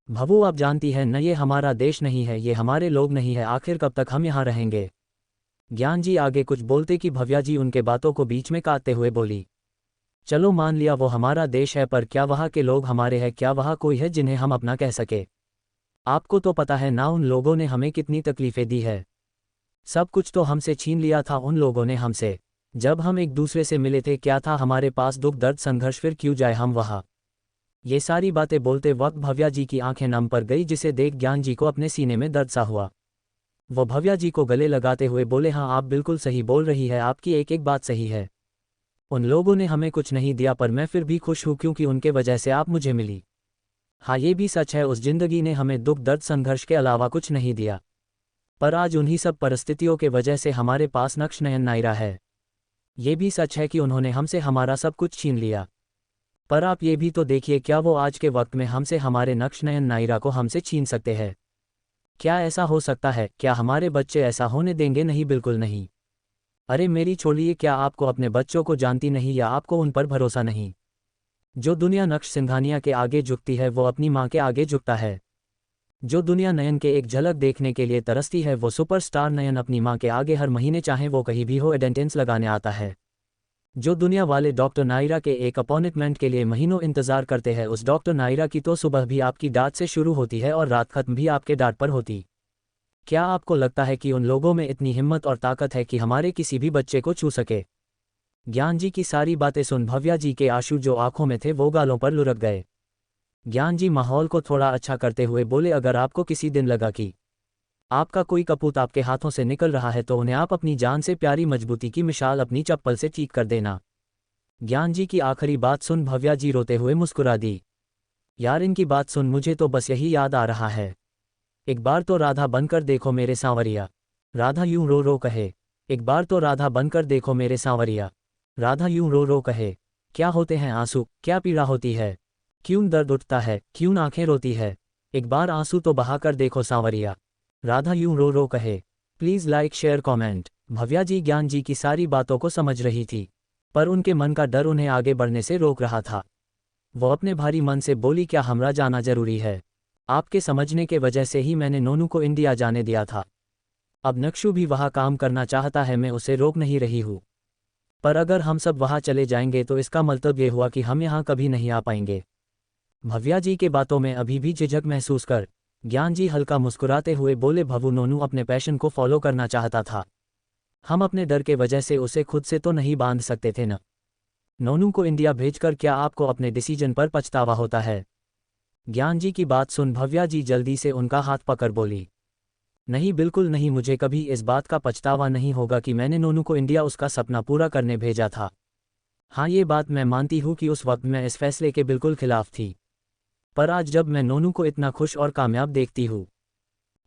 भवू आप जानती हैं न, ये हमारा देश नहीं है, ये हमारे लोग नहीं है, आखिर कब तक हम यहाँ रहेंगे। ज्ञान जी आगे कुछ बोलते कि भव्या जी उनके बातों को बीच में काटते हुए बोली, चलो मान लिया वो हमारा देश है, पर क्या वहाँ के लोग हमारे हैं, क्या वहाँ कोई है जिन्हें हम अपना कह सके। आपको तो पता है ना उन लोगों ने हमें कितनी तकलीफें दी है, सब कुछ तो हमसे छीन लिया था उन लोगों ने हमसे। जब हम एक दूसरे से मिले थे क्या था हमारे पास दुख दर्द संघर्ष, फिर क्यों जाए हम वहाँ। ये सारी बातें बोलते वक्त भव्या जी की आंखें नम पड़ गई, जिसे देख ज्ञान जी को अपने सीने में दर्द सा हुआ। वो भव्या जी को गले लगाते हुए बोले, हाँ आप बिल्कुल सही बोल रही है, आपकी एक एक बात सही है। उन लोगों ने हमें कुछ नहीं दिया, पर मैं फिर भी खुश हूँ क्योंकि उनके वजह से आप मुझे मिली। हाँ ये भी सच है, उस जिंदगी ने हमें दुख दर्द संघर्ष के अलावा कुछ नहीं दिया, पर आज उन्हीं सब परिस्थितियों के वजह से हमारे पास नक्श नयन नायरा है। ये भी सच है कि उन्होंने हमसे हमारा सब कुछ छीन लिया, पर आप ये भी तो देखिए, क्या वो आज के वक्त में हमसे हमारे नक्श नयन नायरा को हमसे छीन सकते हैं। क्या ऐसा हो सकता है, क्या हमारे बच्चे ऐसा होने देंगे। नहीं बिल्कुल नहीं। अरे मेरी छोड़िए, क्या आपको अपने बच्चों को जानती नहीं या आपको उन पर भरोसा नहीं। जो दुनिया नक्श सिंघानिया के आगे झुकती है वो अपनी माँ के आगे झुकता है। जो दुनिया नयन के एक झलक देखने के लिए तरसती है वो सुपरस्टार नयन अपनी माँ के आगे हर महीने चाहे वो कहीं भी हो अटेंडेंस लगाने आता है। जो दुनिया वाले डॉक्टर नायरा के एक अपॉइंटमेंट के लिए महीनों इंतजार करते हैं, उस डॉक्टर नायरा की तो सुबह भी आपकी डांट से शुरू होती है और रात खत्म भी आपके डांट पर होती। क्या आपको लगता है कि उन लोगों में इतनी हिम्मत और ताकत है कि हमारे किसी भी बच्चे को छू सके। ज्ञान जी की सारी बातें सुन भव्या जी के आंसू जो आंखों में थे वो गालों पर लुढ़क गए। ज्ञान जी माहौल को थोड़ा अच्छा करते हुए बोले, अगर आपको किसी दिन लगा कि आपका कोई कपूत आपके हाथों से निकल रहा है तो उन्हें आप अपनी जान से प्यारी मजबूती की मिसाल अपनी चप्पल से चीख कर देना। ज्ञान जी की आखिरी बात सुन भव्या जी रोते हुए मुस्कुरा दी। यार इनकी बात सुन मुझे तो बस यही याद आ रहा है, एक बार तो राधा बनकर देखो मेरे सांवरिया। राधा यूं रो रो कहे, एक बार तो राधा बनकर देखो मेरे सांवरिया। राधा यूं रो रो कहे, क्या होते हैं आंसू, क्या पीड़ा होती है, क्यों दर्द उठता है, क्यों आंखें रोती है, एक बार आंसू तो बहाकर देखो सांवरिया। राधा यूं रो रो कहे। Please like share comment. Bhavya ji Gyan ji की सारी बातों को समझ रही थी, पर उनके मन का डर उन्हें आगे बढ़ने से रोक रहा था। वो अपने भारी मन से बोली, क्या हमरा जाना जरूरी है। आपके समझने के वजह से ही मैंने नोनू को इंडिया जाने दिया था। अब नक्शु भी वहाँ काम करना चाहता है, मैं उसे रोक नहीं रही हूँ। पर अगर हम सब वहाँ चले जाएंगे तो इसका मतलब ये हुआ कि हम यहाँ कभी नहीं आ पाएंगे। भव्या जी के बातों में अभी भी झिझक महसूस कर ज्ञान जी हल्का मुस्कुराते हुए बोले, भवु नोनू अपने पैशन को फॉलो करना चाहता था। हम अपने डर के वजह से उसे खुद से तो नहीं बांध सकते थे न। नोनू को इंडिया भेजकर क्या आपको अपने डिसीजन पर पछतावा होता है? ज्ञान जी की बात सुन भव्या जी जल्दी से उनका हाथ पकड़ बोली, नहीं बिल्कुल नहीं, मुझे कभी इस बात का पछतावा नहीं होगा कि मैंने नोनू को इंडिया उसका सपना पूरा करने भेजा था। हाँ ये बात मैं मानती हूँ कि उस वक्त मैं इस फैसले के बिल्कुल खिलाफ थी, पर आज जब मैं नोनू को इतना खुश और कामयाब देखती हूँ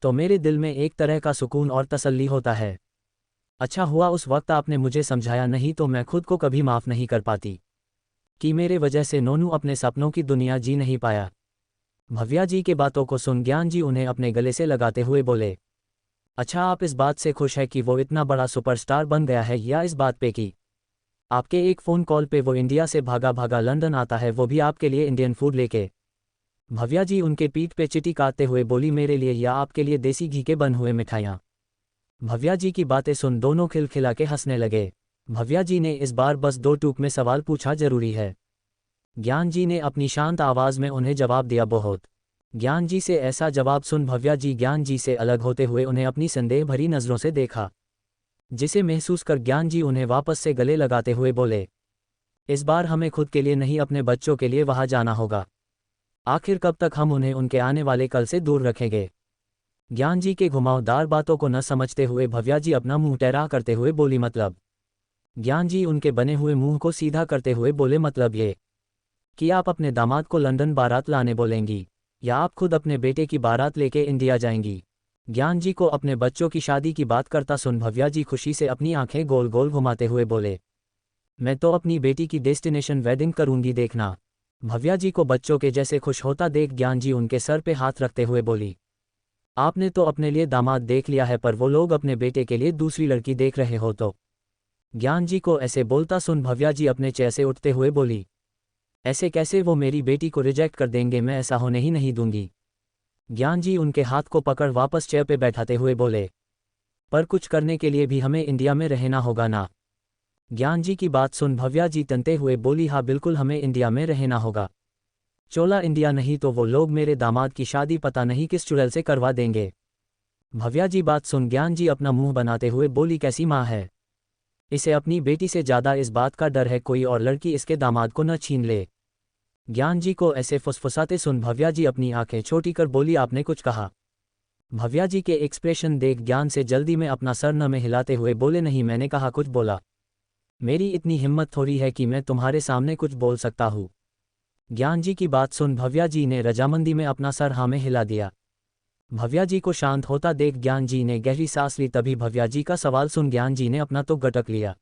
तो मेरे दिल में एक तरह का सुकून और तसल्ली होता है। अच्छा हुआ उस वक्त आपने मुझे समझाया, नहीं तो मैं खुद को कभी माफ़ नहीं कर पाती कि मेरे वजह से नोनू अपने सपनों की दुनिया जी नहीं पाया। भव्या जी के बातों को सुन ज्ञान जी उन्हें अपने गले से लगाते हुए बोले, अच्छा आप इस बात से खुश है कि वो इतना बड़ा सुपरस्टार बन गया है, या इस बात पे कि आपके एक फ़ोन कॉल पे वो इंडिया से भागा भागा लंदन आता है, वो भी आपके लिए इंडियन फूड लेके? भव्या जी उनके पीठ पे चिटी काटते हुए बोली, मेरे लिए या आपके लिए देसी घी के बन हुए मिठाइयाँ? भव्या जी की बातें सुन दोनों खिलखिला के हंसने लगे। भव्या जी ने इस बार बस दो टूक में सवाल पूछा, जरूरी है? ज्ञान जी ने अपनी शांत आवाज़ में उन्हें जवाब दिया, बहुत। ज्ञान जी से ऐसा जवाब सुन भव्या जी ज्ञान जी से अलग होते हुए उन्हें अपनी संदेह भरी नज़रों से देखा, जिसे महसूस कर ज्ञान जी उन्हें वापस से गले लगाते हुए बोले, इस बार हमें खुद के लिए नहीं अपने बच्चों के लिए वहाँ जाना होगा। आखिर कब तक हम उन्हें उनके आने वाले कल से दूर रखेंगे? ज्ञान जी के घुमावदार बातों को न समझते हुए भव्या जी अपना मुंह टेढ़ा करते हुए बोली, मतलब? ज्ञान जी उनके बने हुए मुंह को सीधा करते हुए बोले, मतलब ये कि आप अपने दामाद को लंदन बारात लाने बोलेंगी, या आप खुद अपने बेटे की बारात लेके इंडिया जाएंगी? ज्ञान जी को अपने बच्चों की शादी की बात करता सुन भव्या जी खुशी से अपनी आंखें गोल गोल घुमाते हुए बोले, मैं तो अपनी बेटी की डेस्टिनेशन वेडिंग करूंगी, देखना। भव्या जी को बच्चों के जैसे खुश होता देख ज्ञान जी उनके सर पे हाथ रखते हुए बोली, आपने तो अपने लिए दामाद देख लिया है, पर वो लोग अपने बेटे के लिए दूसरी लड़की देख रहे हो तो? ज्ञान जी को ऐसे बोलता सुन भव्या जी अपने चेयर से उठते हुए बोली, ऐसे कैसे, वो मेरी बेटी को रिजेक्ट कर देंगे, मैं ऐसा होने ही नहीं दूंगी। ज्ञान जी उनके हाथ को पकड़ वापस चेयर पे बैठाते हुए बोले, पर कुछ करने के लिए भी हमें इंडिया में रहना होगा ना? ज्ञान जी की बात सुन भव्या जी तनते हुए बोली, हाँ बिल्कुल हमें इंडिया में रहना होगा। चोला इंडिया नहीं तो वो लोग मेरे दामाद की शादी पता नहीं किस चुड़ैल से करवा देंगे। भव्या जी बात सुन ज्ञान जी अपना मुंह बनाते हुए बोली, कैसी माँ है, इसे अपनी बेटी से ज़्यादा इस बात का डर है कोई और लड़की इसके दामाद को न छीन ले। ज्ञान जी को ऐसे फुसफुसाते सुन भव्या जी अपनी आंखें छोटी कर बोली, आपने कुछ कहा? भव्या जी के एक्सप्रेशन देख ज्ञान से जल्दी में अपना सर न में हिलाते हुए बोले, नहीं मैंने कहा कुछ बोला, मेरी इतनी हिम्मत थोड़ी है कि मैं तुम्हारे सामने कुछ बोल सकता हूँ। ज्ञान जी की बात सुन भव्या जी ने रजामंदी में अपना सर हाँ में हिला दिया। भव्या जी को शांत होता देख ज्ञान जी ने गहरी सांस ली। तभी भव्या जी का सवाल सुन ज्ञान जी ने अपना तो गटक लिया,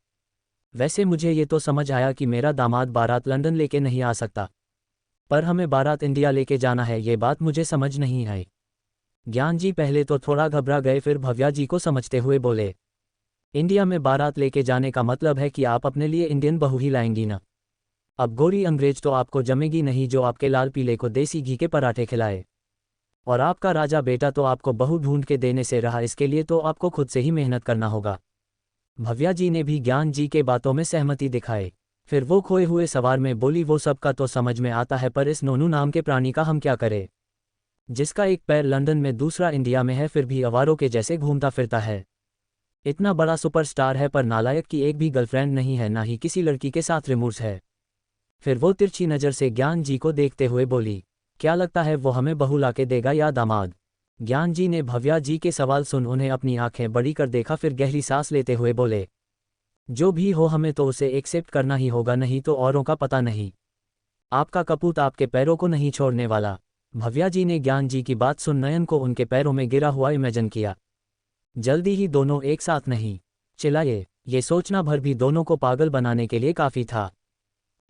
वैसे मुझे ये तो समझ आया कि मेरा दामाद बारात लंदन लेके नहीं आ सकता, पर हमें बारात इंडिया लेके जाना है, ये बात मुझे समझ नहीं आई। ज्ञान जी पहले तो थोड़ा घबरा गए, फिर भव्या जी को समझते हुए बोले, इंडिया में बारात लेके जाने का मतलब है कि आप अपने लिए इंडियन बहू ही लाएंगी ना? अब गोरी अंग्रेज तो आपको जमेगी नहीं जो आपके लाल पीले को देसी घी के पराठे खिलाए, और आपका राजा बेटा तो आपको बहू ढूंढ के देने से रहा, इसके लिए तो आपको खुद से ही मेहनत करना होगा। भव्या जी ने भी ज्ञान जी के बातों में सहमति दिखाई। फिर वो खोए हुए सवार में बोली, वो सबका तो समझ में आता है, पर इस नोनू नाम के प्राणी का हम क्या करें, जिसका एक पैर लंदन में दूसरा इंडिया में है, फिर भी अवारों के जैसे घूमता फिरता है। इतना बड़ा सुपरस्टार है पर नालायक की एक भी गर्लफ्रेंड नहीं है, ना ही किसी लड़की के साथ रिमूर्स है। फिर वो तिरछी नज़र से ज्ञान जी को देखते हुए बोली, क्या लगता है वो हमें बहू लाके देगा या दामाद? ज्ञान जी ने भव्या जी के सवाल सुन उन्हें अपनी आंखें बड़ी कर देखा, फिर गहरी सांस लेते हुए बोले, जो भी हो हमें तो उसे एक्सेप्ट करना ही होगा, नहीं तो औरों का पता नहीं। आपका कपूत आपके पैरों को नहीं छोड़ने वाला। भव्या जी ने ज्ञान जी की बात सुन नयन को उनके पैरों में गिरा हुआ इमेजिन किया। जल्दी ही दोनों एक साथ नहीं चिल्लाए, ये सोचना भर भी दोनों को पागल बनाने के लिए काफ़ी था।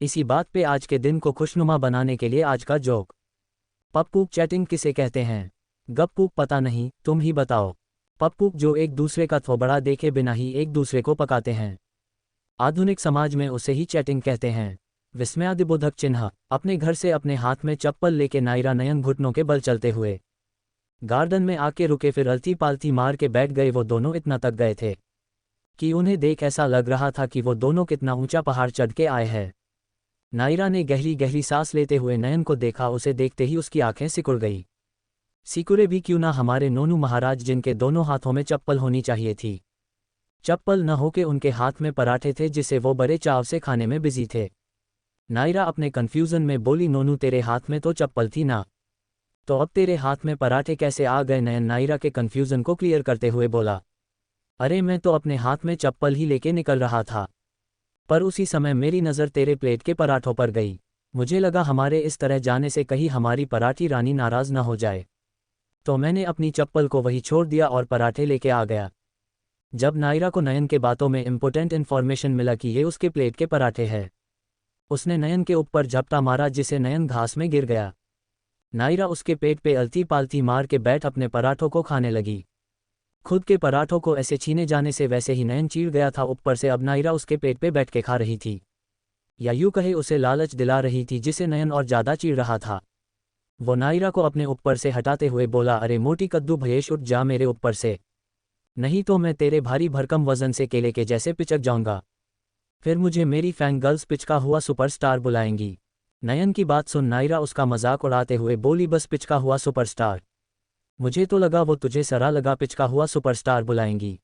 इसी बात पे आज के दिन को खुशनुमा बनाने के लिए आज का जोक। पप्पू चैटिंग किसे कहते हैं? गप्पू पता नहीं, तुम ही बताओ। पप्पू जो एक दूसरे का थोबड़ा देखे बिना ही एक दूसरे को पकाते हैं। आधुनिक समाज में उसे ही चैटिंग कहते हैं। विस्मयादिबोधक चिन्ह। अपने घर से अपने हाथ में चप्पल लेके नायरा नयन घुटनों के बल चलते हुए गार्डन में आके रुके, फिर अलती पालती मार के बैठ गए। वो दोनों इतना तक गए थे कि उन्हें देख ऐसा लग रहा था कि वो दोनों कितना ऊंचा पहाड़ चढ़ के आए हैं। नायरा ने गहरी गहरी सांस लेते हुए नयन को देखा। उसे देखते ही उसकी आंखें सिकुड़ गई। सिकुड़े भी क्यों ना, हमारे नोनू महाराज जिनके दोनों हाथों में चप्पल होनी चाहिए थी। चप्पल न होके उनके हाथ में पराठे थे जिसे वो बड़े चाव से खाने में बिजी थे। नायरा अपने कन्फ्यूजन में बोली, नोनू तेरे हाथ में तो चप्पल थी ना, तो अब तेरे हाथ में पराठे कैसे आ गए? नयन नायरा के कन्फ्यूजन को क्लियर करते हुए बोला, अरे मैं तो अपने हाथ में चप्पल ही लेके निकल रहा था, पर उसी समय मेरी नज़र तेरे प्लेट के पराठों पर गई। मुझे लगा हमारे इस तरह जाने से कहीं हमारी पराठी रानी नाराज़ न हो जाए, तो मैंने अपनी चप्पल को वही छोड़ दिया और पराठे लेके आ गया। जब नायरा को नयन के बातों में इम्पोर्टेंट इन्फॉर्मेशन मिला कि ये उसके प्लेट के पराठे हैं, उसने नयन के ऊपर झपटा मारा जिसे नयन घास में गिर गया। नायरा उसके पेट पे अलती पालती मार के बैठ अपने पराठों को खाने लगी। खुद के पराठों को ऐसे छीने जाने से वैसे ही नयन चीड़ गया था। ऊपर से अब नायरा उसके पेट पे बैठ के खा रही थी, या यूं कहे उसे लालच दिला रही थी, जिसे नयन और ज़्यादा चीड़ रहा था। वो नायरा को अपने ऊपर से हटाते हुए बोला, अरे मोटी कद्दू भयेश, उठ जा मेरे ऊपर से, नहीं तो मैं तेरे भारी भरकम वजन से केले के जैसे पिचक जाऊंगा। फिर मुझे मेरी फैंग गर्ल्स पिचका हुआ सुपरस्टार बुलाएंगी। नयन की बात सुन नायरा उसका मजाक उड़ाते हुए बोली, बस पिचका हुआ सुपरस्टार? मुझे तो लगा वो तुझे सरा लगा पिचका हुआ सुपरस्टार बुलाएंगी।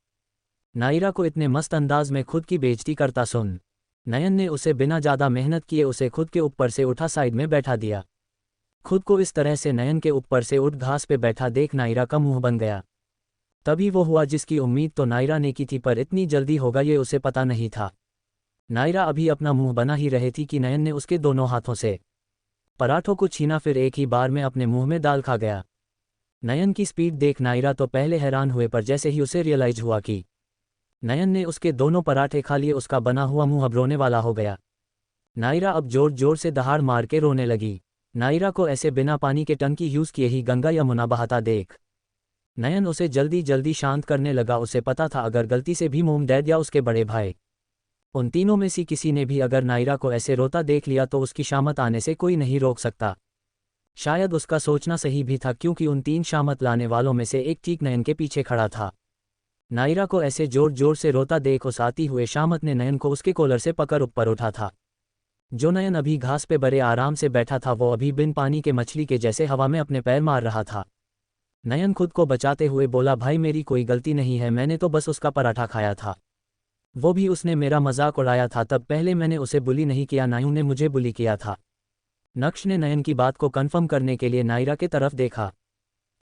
नायरा को इतने मस्त अंदाज में खुद की बेइज्जती करता सुन नयन ने उसे बिना ज़्यादा मेहनत किए उसे खुद के ऊपर से उठा साइड में बैठा दिया। खुद को इस तरह से नयन के ऊपर से उठ घास पे बैठा देख नायरा का मुंह बन गया। तभी वो हुआ जिसकी उम्मीद तो नायरा ने की थी, पर इतनी जल्दी होगा ये उसे पता नहीं था। नायरा अभी अपना मुंह बना ही रही थी कि नयन ने उसके दोनों हाथों से पराठों को छीना, फिर एक ही बार में अपने मुंह में डाल खा गया। नयन की स्पीड देख नायरा तो पहले हैरान हुए, पर जैसे ही उसे रियलाइज हुआ कि नयन ने उसके दोनों पराठे खा लिए, उसका बना हुआ मुंह अब रोने वाला हो गया। नायरा अब जोर जोर से दहाड़ मार के रोने लगी। नायरा को ऐसे बिना पानी के टंकी यूज़ किए ही गंगा यमुना बहाता देख नयन उसे जल्दी जल्दी शांत करने लगा। उसे पता था अगर गलती से भी मोम डैड या उसके बड़े भाई, उन तीनों में से किसी ने भी अगर नायरा को ऐसे रोता देख लिया तो उसकी शामत आने से कोई नहीं रोक सकता। शायद उसका सोचना सही भी था, क्योंकि उन 3 शामत लाने वालों में से एक ठीक नयन के पीछे खड़ा था। नायरा को ऐसे जोर जोर से रोता देख उस आती हुए शामत ने नयन को उसके कॉलर से पकड़ ऊपर उठा था। जो नयन अभी घास पे बड़े आराम से बैठा था, वो अभी बिन पानी के मछली के जैसे हवा में अपने पैर मार रहा था। नयन खुद को बचाते हुए बोला, भाई मेरी कोई गलती नहीं है, मैंने तो बस उसका पराठा खाया था, वो भी उसने मेरा मजाक उड़ाया था, तब पहले मैंने उसे बुली नहीं किया, नायू ने मुझे बुली किया था। नक्श ने नयन की बात को कन्फर्म करने के लिए नायरा के तरफ देखा,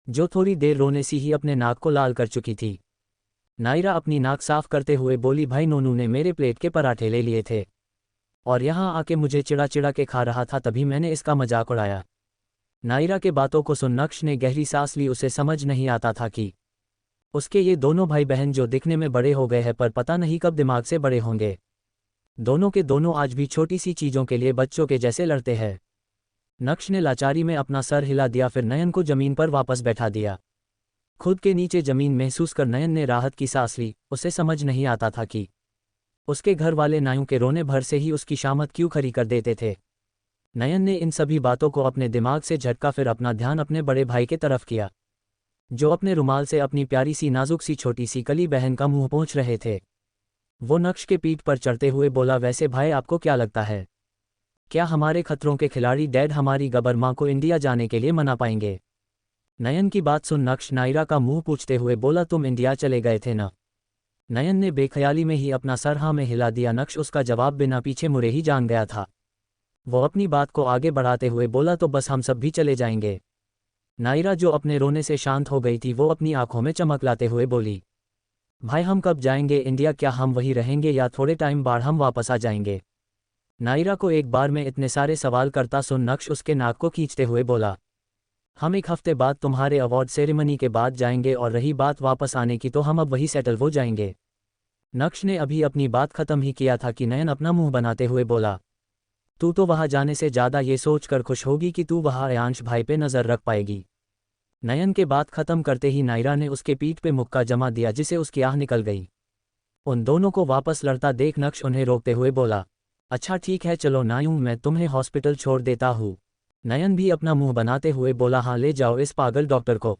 जो थोड़ी देर रोने सी ही अपने नाक को लाल कर चुकी थी। नायरा अपनी नाक साफ करते हुए बोली, भाई नोनू ने मेरे प्लेट के पराठे ले लिए थे और यहाँ आके मुझे चिड़ा चिड़ा के खा रहा था, तभी मैंने इसका मजाक उड़ाया। नायरा के बातों को सुन नक्श ने गहरी सांस ली। उसे समझ नहीं आता था कि उसके ये दोनों भाई बहन जो दिखने में बड़े हो गए हैं, पर पता नहीं कब दिमाग से बड़े होंगे, दोनों के दोनों आज भी छोटी सी चीज़ों के लिए बच्चों के जैसे लड़ते हैं। नक्श ने लाचारी में अपना सर हिला दिया, फिर नयन को जमीन पर वापस बैठा दिया। खुद के नीचे जमीन महसूस कर नयन ने राहत की सांस ली। उसे समझ नहीं आता था कि उसके घर वाले नायू के रोने भर से ही उसकी शामत क्यों खड़ी कर देते थे। नयन ने इन सभी बातों को अपने दिमाग से झटका, फिर अपना ध्यान अपने बड़े भाई के तरफ किया, जो अपने रुमाल से अपनी प्यारी सी नाजुक सी छोटी सी कली बहन का मुंह पोंछ रहे थे। वो नक्श के पीठ पर चढ़ते हुए बोला, वैसे भाई आपको क्या लगता है, क्या हमारे खतरों के खिलाड़ी डैड हमारी गबर माँ को इंडिया जाने के लिए मना पाएंगे? नयन की बात सुन नक्श नायरा का मुंह पूछते हुए बोला, तुम इंडिया चले गए थे ना? नयन ने बेख्याली में ही अपना सर हाँ में हिला दिया। नक्श उसका जवाब बिना पीछे मुड़े ही जान गया था। वो अपनी बात को आगे बढ़ाते हुए बोला, तो बस हम सब भी चले जाएंगे। नायरा जो अपने रोने से शांत हो गई थी, वो अपनी आंखों में चमक लाते हुए बोली, भाई हम कब जाएंगे इंडिया? क्या हम वहीं रहेंगे या थोड़े टाइम बाद हम वापस आ जाएंगे? नायरा को एक बार में इतने सारे सवाल करता सुन नक्श उसके नाक को खींचते हुए बोला, हम 1 हफ्ते बाद तुम्हारे अवार्ड सेरेमनी के बाद जाएंगे, और रही बात वापस आने की तो हम अब वही सेटल हो जाएंगे। नक्श ने अभी अपनी बात खत्म ही किया था कि नयन अपना मुंह बनाते हुए बोला, तू तो वहां जाने से ज़्यादा ये सोचकर खुश होगी कि तू वहां अयांश भाई पे नज़र रख पाएगी। नयन के बात खत्म करते ही नायरा ने उसके पीठ पे मुक्का जमा दिया, जिसे उसकी आह निकल गई। उन दोनों को वापस लड़ता देख नक्श उन्हें रोकते हुए बोला, अच्छा ठीक है चलो नायू, मैं तुम्हें हॉस्पिटल छोड़ देता हूँ। नयन भी अपना मुंह बनाते हुए बोला, हाँ ले जाओ इस पागल डॉक्टर को,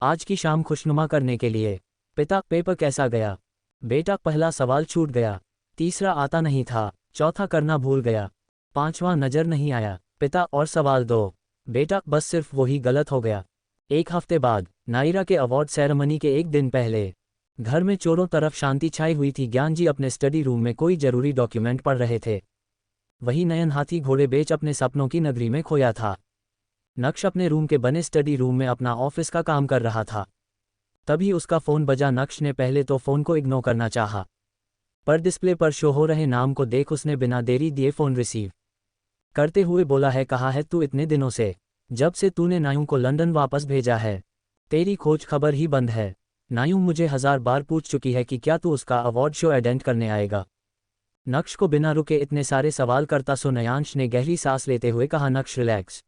आज की शाम खुशनुमा करने के लिए। पिता, पेपर कैसा गया? बेटा पहला सवाल छूट गया, तीसरा आता नहीं था, चौथा करना भूल गया, पांचवा नजर नहीं आया। पिता और सवाल 2। बेटा बस सिर्फ वही गलत हो गया। एक हफ्ते बाद नायरा के अवार्ड सेरेमनी के एक दिन पहले घर में चारों तरफ शांति छाई हुई थी। ज्ञान जी अपने स्टडी रूम में कोई जरूरी डॉक्यूमेंट पढ़ रहे थे। वही नयन हाथी घोड़े बेच अपने सपनों की नगरी में खोया था। नक्श अपने रूम के बने स्टडी रूम में अपना ऑफिस का काम कर रहा था। तभी उसका फ़ोन बजा। नक्श ने पहले तो फ़ोन को इग्नोर करना चाहा, पर डिस्प्ले पर शो हो रहे नाम को देख उसने बिना देरी दिए फ़ोन रिसीव करते हुए बोला है, कहा है तू इतने दिनों से, जब से तूने नायू को लंदन वापस भेजा है, तेरी खोज खबर ही बंद है। नायू मुझे 1000 बार पूछ चुकी है कि क्या तू उसका अवार्ड शो अटेंड करने आएगा। नक्श को बिना रुके इतने सारे सवाल करता सुन अयांश ने गहरी सांस लेते हुए कहा, नक्श रिलैक्स।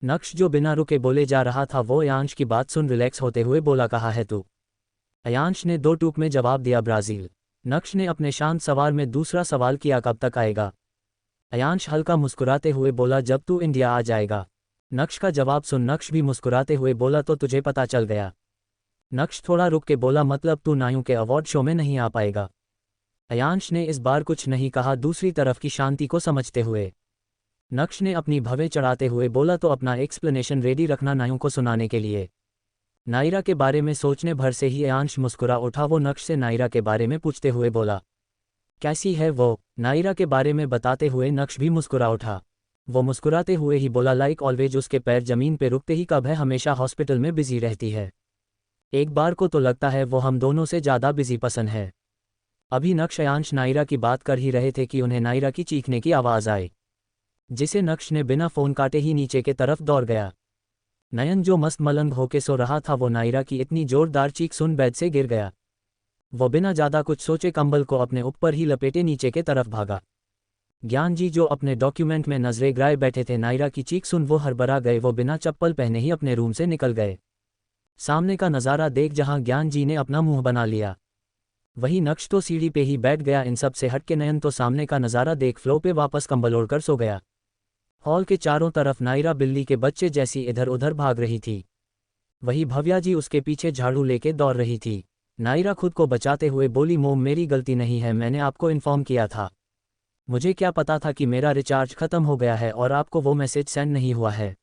नक्श जो बिना रुके बोले जा रहा था वो अयांश की बात सुन रिलैक्स होते हुए बोला, कहा है तू। अयांश ने 2 टूक में जवाब दिया, ब्राज़ील। नक्श ने अपने शांत सवाल में दूसरा सवाल किया, कब तक आएगा। अयांश हल्का मुस्कुराते हुए बोला, जब तू इंडिया आ जाएगा। नक्श का जवाब सुन नक्श भी मुस्कुराते हुए बोला, तो तुझे पता चल गया। नक्श थोड़ा रुक के बोला, मतलब तू नायू के अवार्ड शो में नहीं आ पाएगा। अयांश ने इस बार कुछ नहीं कहा, दूसरी तरफ की शांति को समझते हुए नक्श ने अपनी भवें चढ़ाते हुए बोला, तो अपना एक्सप्लेनेशन रेडी रखना नायू को सुनाने के लिए। नायरा के बारे में सोचने भर से ही अयांश मुस्कुरा उठा। वो नक्श से नायरा के बारे में पूछते हुए बोला, कैसी है वो। नायरा के बारे में बताते हुए नक्श भी मुस्कुरा उठा। वो मुस्कुराते हुए ही बोला, लाइक ऑलवेज। उसके पैर जमीन पे रुकते ही कब है, हमेशा हॉस्पिटल में बिजी रहती है। एक बार को तो लगता है वो हम दोनों से ज़्यादा बिजी पर्सन है। अभी नक्श अयांश नायरा की बात कर ही रहे थे कि उन्हें नायरा की चीखने की आवाज़ आई, जिसे नक्श ने बिना फ़ोन काटे ही नीचे के तरफ दौड़ गया। नयन जो मस्त मलंग होके सो रहा था, वो नायरा की इतनी जोरदार चीख सुन बेड से गिर गया। वो बिना ज़्यादा कुछ सोचे कंबल को अपने ऊपर ही लपेटे नीचे के तरफ भागा। ज्ञान जी जो अपने डॉक्यूमेंट में नजरें गिराए बैठे थे, नायरा की चीख सुन वो हड़बड़ा गए। वो बिना चप्पल पहने ही अपने रूम से निकल गए। सामने का नज़ारा देख जहां ज्ञान जी ने अपना मुंह बना लिया, वही नक्श तो सीढ़ी पे ही बैठ गया। इन सब से हटके नयन तो सामने का नज़ारा देख फ्लो पे वापस कंबल ओढ़कर सो गया। हॉल के चारों तरफ नायरा बिल्ली के बच्चे जैसी इधर उधर भाग रही थी। वही भव्या जी उसके पीछे झाड़ू लेके दौड़ रही थी। नायरा खुद को बचाते हुए बोली, मोम मेरी गलती नहीं है, मैंने आपको इन्फॉर्म किया था। मुझे क्या पता था कि मेरा रिचार्ज ख़त्म हो गया है और आपको वो मैसेज सेंड नहीं हुआ है।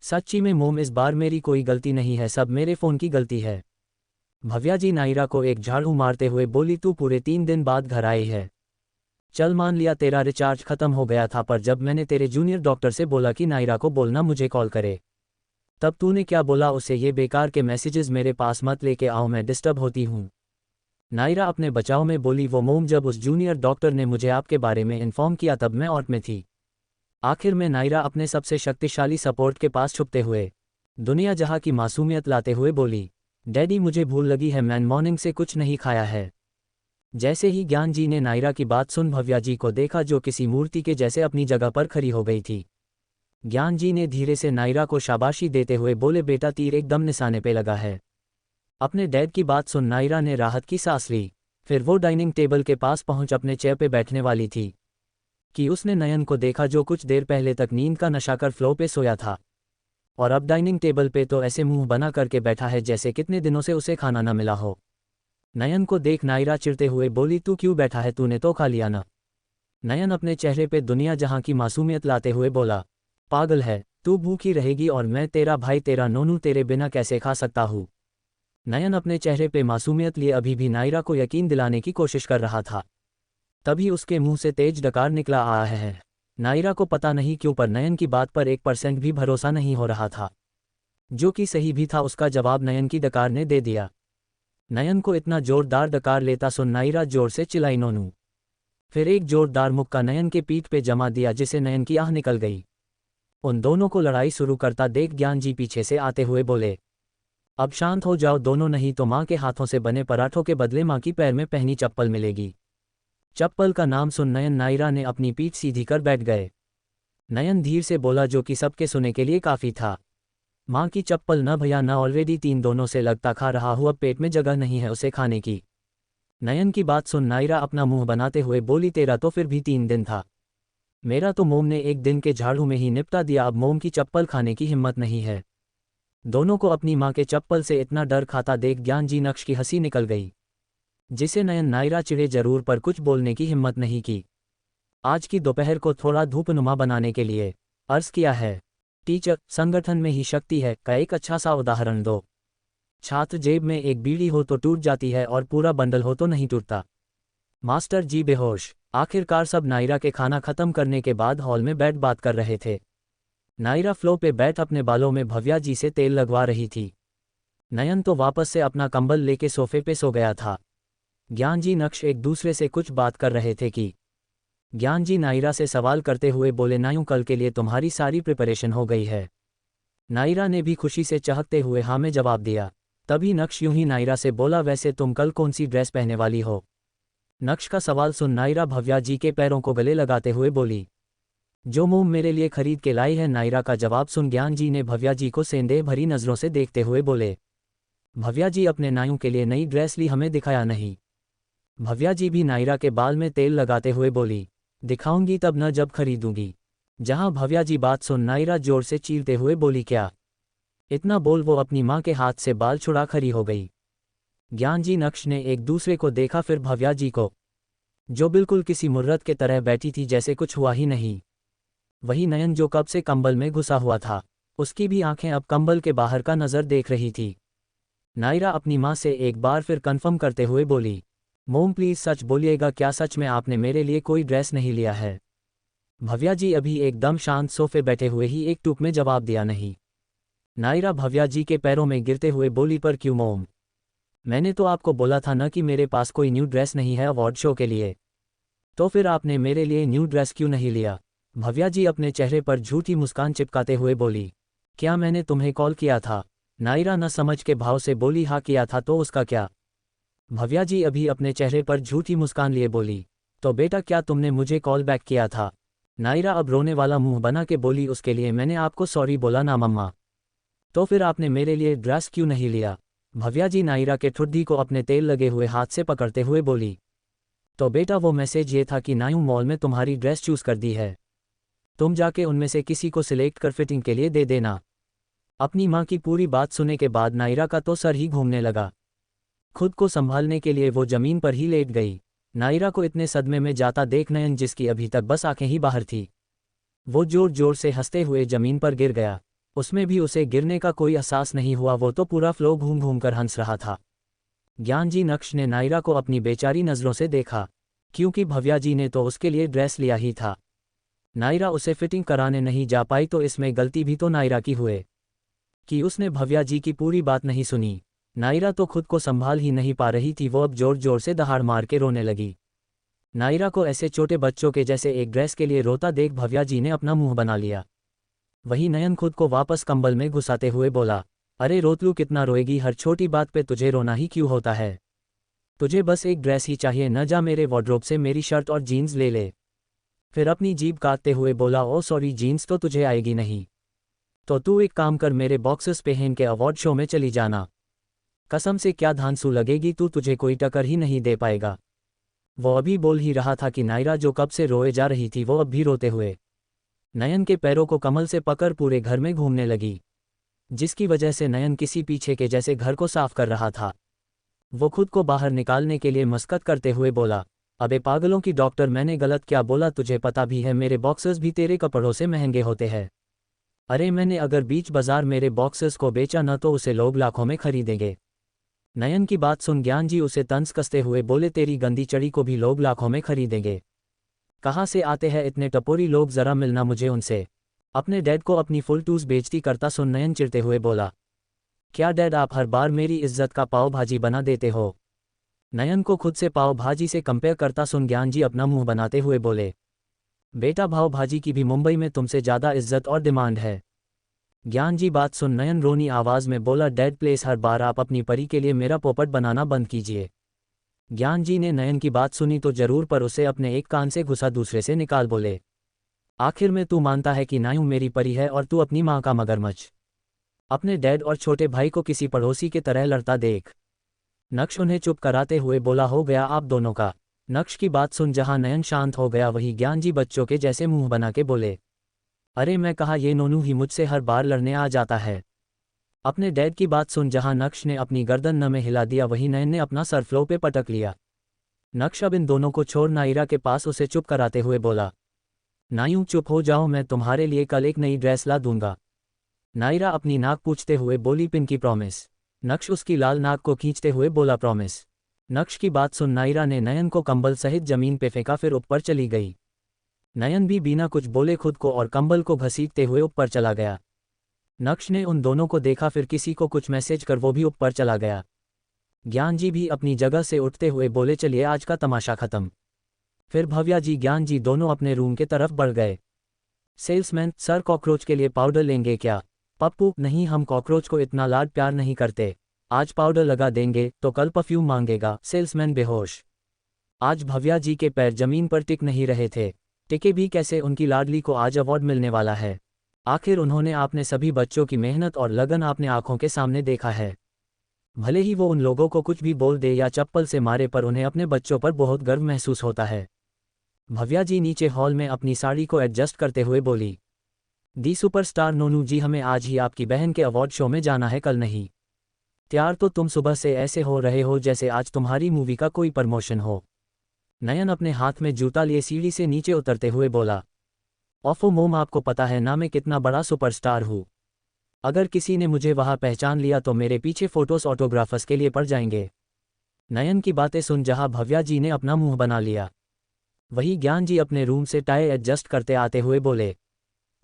सच्ची में मोम इस बार मेरी कोई गलती नहीं है, सब मेरे फ़ोन की गलती है। भव्या जी नायरा को एक झाड़ू मारते हुए बोली, तू पूरे 3 दिन बाद घर आई है। चल मान लिया तेरा रिचार्ज ख़त्म हो गया था, पर जब मैंने तेरे जूनियर डॉक्टर से बोला कि नायरा को बोलना मुझे कॉल करे, तब तूने क्या बोला उसे, ये बेकार के मैसेजेस मेरे पास मत लेके आओ, मैं डिस्टर्ब होती हूँ। नायरा अपने बचाव में बोली, वो मोम जब उस जूनियर डॉक्टर ने मुझे आपके बारे में इन्फॉर्म किया तब मैं ऑर्ट में थी। आखिर में नायरा अपने सबसे शक्तिशाली सपोर्ट के पास छुपते हुए दुनिया जहाँ की मासूमियत लाते हुए बोली, डैडी मुझे भूल लगी है, मैंने मॉर्निंग से कुछ नहीं खाया है। जैसे ही ज्ञान जी ने नायरा की बात सुन भव्या जी को देखा, जो किसी मूर्ति के जैसे अपनी जगह पर खड़ी हो गई थी। ज्ञान जी ने धीरे से नायरा को शाबाशी देते हुए बोले, बेटा तीर एकदम निशाने पे लगा है। अपने डैड की बात सुन नायरा ने राहत की सांस ली। फिर वो डाइनिंग टेबल के पास पहुंच अपने चेयर पे बैठने वाली थी कि उसने नयन को देखा, जो कुछ देर पहले तक नींद का नशा कर फ्लो पे सोया था और अब डाइनिंग टेबल पे तो ऐसे मुंह बना करके बैठा है जैसे कितने दिनों से उसे खाना न मिला हो। नयन को देख नायरा चिढ़ते हुए बोली, तू क्यों बैठा है, तूने तो खा लिया ना। नयन अपने चेहरे पे दुनिया जहां की मासूमियत लाते हुए बोला, पागल है तू, भूखी रहेगी और मैं तेरा भाई तेरा नोनू तेरे बिना कैसे खा सकता हूँ। नयन अपने चेहरे पे मासूमियत लिए अभी भी नायरा को यकीन दिलाने की कोशिश कर रहा था। तभी उसके मुंह से तेज डकार निकला आ है। नायरा को पता नहीं क्यों पर नयन की बात पर 1% भी भरोसा नहीं हो रहा था। जो कि सही भी था, उसका जवाब नयन की डकार ने दे दिया। नयन को इतना जोरदार डकार लेता सुन नायरा जोर से चिल्लाई, नोनू। फिर एक जोरदार मुक्का नयन के पीठ पे जमा दिया, जिसे नयन की आह निकल गई। उन दोनों को लड़ाई शुरू करता देख ज्ञान जी पीछे से आते हुए बोले, अब शांत हो जाओ दोनों, नहीं तो माँ के हाथों से बने पराठों के बदले माँ की पैर में पहनी चप्पल मिलेगी। चप्पल का नाम सुन नयन नायरा ने अपनी पीठ सीधी कर बैठ गए। नयन धीर से बोला, जो कि सबके सुने के लिए काफ़ी था, माँ की चप्पल न भैया न, ऑलरेडी 3 दोनों से लगता खा रहा हूँ, अब पेट में जगह नहीं है उसे खाने की। नयन की बात सुन नायरा अपना मुंह बनाते हुए बोली, तेरा तो फिर भी 3 दिन था, मेरा तो मोम ने एक दिन के झाड़ू में ही निपटा दिया, अब मोम की चप्पल खाने की हिम्मत नहीं है। दोनों को अपनी माँ के चप्पल से इतना डर खाता देख ज्ञान जी नक्श की हंसी निकल गई। जिसे नयन नायरा चिढ़े जरूर पर कुछ बोलने की हिम्मत नहीं की। आज की दोपहर को थोड़ा धूपनुमा बनाने के लिए अर्ज किया है। टीचर, संगठन में ही शक्ति है का एक अच्छा सा उदाहरण दो। छात्र, जेब में एक बीड़ी हो तो टूट जाती है और पूरा बंडल हो तो नहीं टूटता। मास्टर जी बेहोश। आखिरकार सब नायरा के खाना खत्म करने के बाद हॉल में बैठ बात कर रहे थे। नायरा फ्लो पे बैठ अपने बालों में भव्या जी से तेल लगवा रही थी। नयन तो वापस से अपना कंबल लेके सोफे पे सो गया था। ज्ञान जी नक्श एक दूसरे से कुछ बात कर रहे थे कि ज्ञान जी नायरा से सवाल करते हुए बोले, नायू कल के लिए तुम्हारी सारी प्रिपरेशन हो गई है। नायरा ने भी खुशी से चहकते हुए हाँ में जवाब दिया। तभी नक्श यूं ही नायरा से बोला, वैसे तुम कल कौन सी ड्रेस पहनने वाली हो? नक्श का सवाल सुन नायरा भव्या जी के पैरों को गले लगाते हुए बोली, जो मोम मेरे लिए खरीद के लाई है। नायरा का जवाब सुन ज्ञान जी ने भव्या जी को संदेह भरी नजरों से देखते हुए बोले, भव्या जी अपने नायू के लिए नई ड्रेस ली, हमें दिखाया नहीं। भव्या जी भी नायरा के बाल में तेल लगाते हुए बोली, दिखाऊंगी तब न जब खरीदूंगी। जहां भव्या जी बात सुन नायरा जोर से चीरते हुए बोली, क्या? इतना बोल वो अपनी मां के हाथ से बाल छुड़ा खड़ी हो गई। ज्ञान जी नक्श ने एक दूसरे को देखा, फिर भव्या जी को, जो बिल्कुल किसी मुर्रत के तरह बैठी थी जैसे कुछ हुआ ही नहीं। वही नयन जो कब से कंबल में घुसा हुआ था, उसकी भी आंखें अब कंबल के बाहर का नजर देख रही थी। नायरा अपनी मां से एक बार फिर कंफर्म करते हुए बोली, मोम प्लीज सच बोलिएगा, क्या सच में आपने मेरे लिए कोई ड्रेस नहीं लिया है? भव्या जी अभी एकदम शांत सोफे बैठे हुए ही एक टूक में जवाब दिया नहीं। नायरा भव्या जी के पैरों में गिरते हुए बोली, पर क्यों मोम? मैंने तो आपको बोला था न कि मेरे पास कोई न्यू ड्रेस नहीं है अवार्ड शो के लिए। तो फिर आपने मेरे लिए न्यू ड्रेस क्यों नहीं लिया? भव्या जी अपने चेहरे पर झूठी मुस्कान चिपकाते हुए बोली, क्या मैंने तुम्हें कॉल किया था? नायरा न समझ के भाव से बोली, हाँ किया था, तो उसका क्या? भव्या जी अभी अपने चेहरे पर झूठी मुस्कान लिए बोली, तो बेटा क्या तुमने मुझे कॉल बैक किया था? नायरा अब रोने वाला मुंह बना के बोली, उसके लिए मैंने आपको सॉरी बोला ना मम्मा। तो फिर आपने मेरे लिए ड्रेस क्यों नहीं लिया? भव्या जी नायरा के ठुड्डी को अपने तेल लगे हुए हाथ से पकड़ते हुए बोली, तो बेटा वो मैसेज ये था कि नायू मॉल में तुम्हारी ड्रेस चूज कर दी है, तुम जाके उनमें से किसी को सिलेक्ट कर फिटिंग के लिए दे देना। अपनी मां की पूरी बात सुनने के बाद नायरा का तो सर ही घूमने लगा। खुद को संभालने के लिए वो जमीन पर ही लेट गई। नायरा को इतने सदमे में जाता देख नयन, जिसकी अभी तक बस आंखें ही बाहर थी, वो जोर जोर से हंसते हुए जमीन पर गिर गया। उसमें भी उसे गिरने का कोई एहसास नहीं हुआ, वो तो पूरा फ्लो घूम घूम कर हंस रहा था। ज्ञान जी नक्श ने नायरा को अपनी बेचारी नज़रों से देखा, क्योंकि भव्या जी ने तो उसके लिए ड्रेस लिया ही था। नायरा उसे फिटिंग कराने नहीं जा पाई, तो इसमें गलती भी तो नायरा की हुए कि उसने भव्या जी की पूरी बात नहीं सुनी। नायरा तो खुद को संभाल ही नहीं पा रही थी, वो अब जोर जोर से दहाड़ मार के रोने लगी। नायरा को ऐसे छोटे बच्चों के जैसे एक ड्रेस के लिए रोता देख भव्या जी ने अपना मुंह बना लिया। वही नयन खुद को वापस कंबल में घुसाते हुए बोला, अरे रोतलू कितना रोएगी, हर छोटी बात पे तुझे रोना ही क्यों होता है? तुझे बस एक ड्रेस ही चाहिए न, जा मेरे वार्डरोब से मेरी शर्ट और जीन्स ले ले। फिर अपनी जीभ काटते हुए बोला, ओ सॉरी, जीन्स तो तुझे आएगी नहीं, तो तू एक काम कर, मेरे बॉक्सेस पहन के अवार्ड शो में चली जाना। कसम से क्या धांसू लगेगी तू, तुझे कोई टक्कर ही नहीं दे पाएगा। वो अभी बोल ही रहा था कि नायरा जो कब से रोए जा रही थी, वो अब भी रोते हुए नयन के पैरों को कमल से पकड़ पूरे घर में घूमने लगी, जिसकी वजह से नयन किसी पीछे के जैसे घर को साफ कर रहा था। वो खुद को बाहर निकालने के लिए मस्कत करते हुए बोला, अबे पागलों की डॉक्टर, मैंने गलत क्या बोला? तुझे पता भी है मेरे बॉक्सेस भी तेरे कपड़ों से महंगे होते हैं। अरे मैंने अगर बीच बाजार मेरे बॉक्सेस को बेचा न तो उसे लोग लाखों में खरीदेंगे। नयन की बात सुन ज्ञान जी उसे तंज कसते हुए बोले, तेरी गंदी चड़ी को भी लोग लाखों में खरीदेंगे। कहाँ से आते हैं इतने टपोरी लोग, जरा मिलना मुझे उनसे। अपने डैड को अपनी फुल टूस बेइज्जती करता सुन नयन चिढ़ते हुए बोला, क्या डैड आप हर बार मेरी इज्जत का पाव भाजी बना देते हो? नयन को खुद से पाव भाजी से कंपेयर करता सुन ज्ञान जी अपना मुंह बनाते हुए बोले, बेटा पाव भाजी की भी मुंबई में तुमसे ज़्यादा इज्जत और डिमांड है। ज्ञान जी बात सुन नयन रोनी आवाज़ में बोला, डैड प्लीज हर बार आप अपनी परी के लिए मेरा पोपट बनाना बंद कीजिए। ज्ञान जी ने नयन की बात सुनी तो जरूर, पर उसे अपने एक कान से घुसा दूसरे से निकाल बोले, आखिर में तू मानता है कि नायू मेरी परी है और तू अपनी माँ का मगरमच्छ? अपने डैड और छोटे भाई को किसी पड़ोसी के तरह लड़ता देख नक्श उन्हें चुप कराते हुए बोला, हो गया आप दोनों का। नक्श की बात सुन जहां नयन शांत हो गया, वही ज्ञान जी बच्चों के जैसे मुंह बना के बोले, अरे मैं कहा ये नोनू ही मुझसे हर बार लड़ने आ जाता है। अपने डैड की बात सुन जहां नक्श ने अपनी गर्दन न में हिला दिया, वहीं नयन ने अपना सर फ्लो पे पटक लिया। नक्श अब इन दोनों को छोड़ नायरा के पास उसे चुप कराते हुए बोला, नायू चुप हो जाओ, मैं तुम्हारे लिए कल एक नई ड्रेस ला दूंगा। नायरा अपनी नाक पूछते हुए बोली, पिंकी प्रॉमिस। नक्श उसकी लाल नाक को खींचते हुए बोला, प्रॉमिस। नक्श की बात सुन नायरा ने नयन को कंबल सहित जमीन पे फेंका, फिर ऊपर चली गई। नयन भी बिना कुछ बोले खुद को और कंबल को घसीटते हुए ऊपर चला गया। नक्श ने उन दोनों को देखा, फिर किसी को कुछ मैसेज कर वो भी ऊपर चला गया। ज्ञान जी भी अपनी जगह से उठते हुए बोले, चलिए आज का तमाशा खत्म। फिर भव्या जी ज्ञान जी दोनों अपने रूम के तरफ बढ़ गए। सेल्समैन, सर कॉकरोच के लिए पाउडर लेंगे क्या? पप्पू, नहीं, हम कॉकरोच को इतना लाड प्यार नहीं करते। आज पाउडर लगा देंगे तो कल परफ्यूम मांगेगा। सेल्समैन बेहोश। आज भव्या जी के पैर जमीन पर टिक नहीं रहे थे। टिके भी कैसे, उनकी लाडली को आज अवार्ड मिलने वाला है। आखिर उन्होंने आपने सभी बच्चों की मेहनत और लगन आपने आंखों के सामने देखा है। भले ही वो उन लोगों को कुछ भी बोल दे या चप्पल से मारे, पर उन्हें अपने बच्चों पर बहुत गर्व महसूस होता है। भव्या जी नीचे हॉल में अपनी साड़ी को एडजस्ट करते हुए बोली, दी सुपरस्टार नोनू जी, हमें आज ही आपकी बहन के अवार्ड शो में जाना है, कल नहीं। तैयार तो तुम सुबह से ऐसे हो रहे हो जैसे आज तुम्हारी मूवी का कोई प्रमोशन हो। नयन अपने हाथ में जूता लिए सीढ़ी से नीचे उतरते हुए बोला, ऑफो मोम, आपको पता है ना मैं कितना बड़ा सुपरस्टार हूँ। अगर किसी ने मुझे वहाँ पहचान लिया तो मेरे पीछे फोटोस ऑटोग्राफर्स के लिए पड़ जाएंगे। नयन की बातें सुन जहाँ भव्या जी ने अपना मुंह बना लिया, वही ज्ञान जी अपने रूम से टाई एडजस्ट करते आते हुए बोले,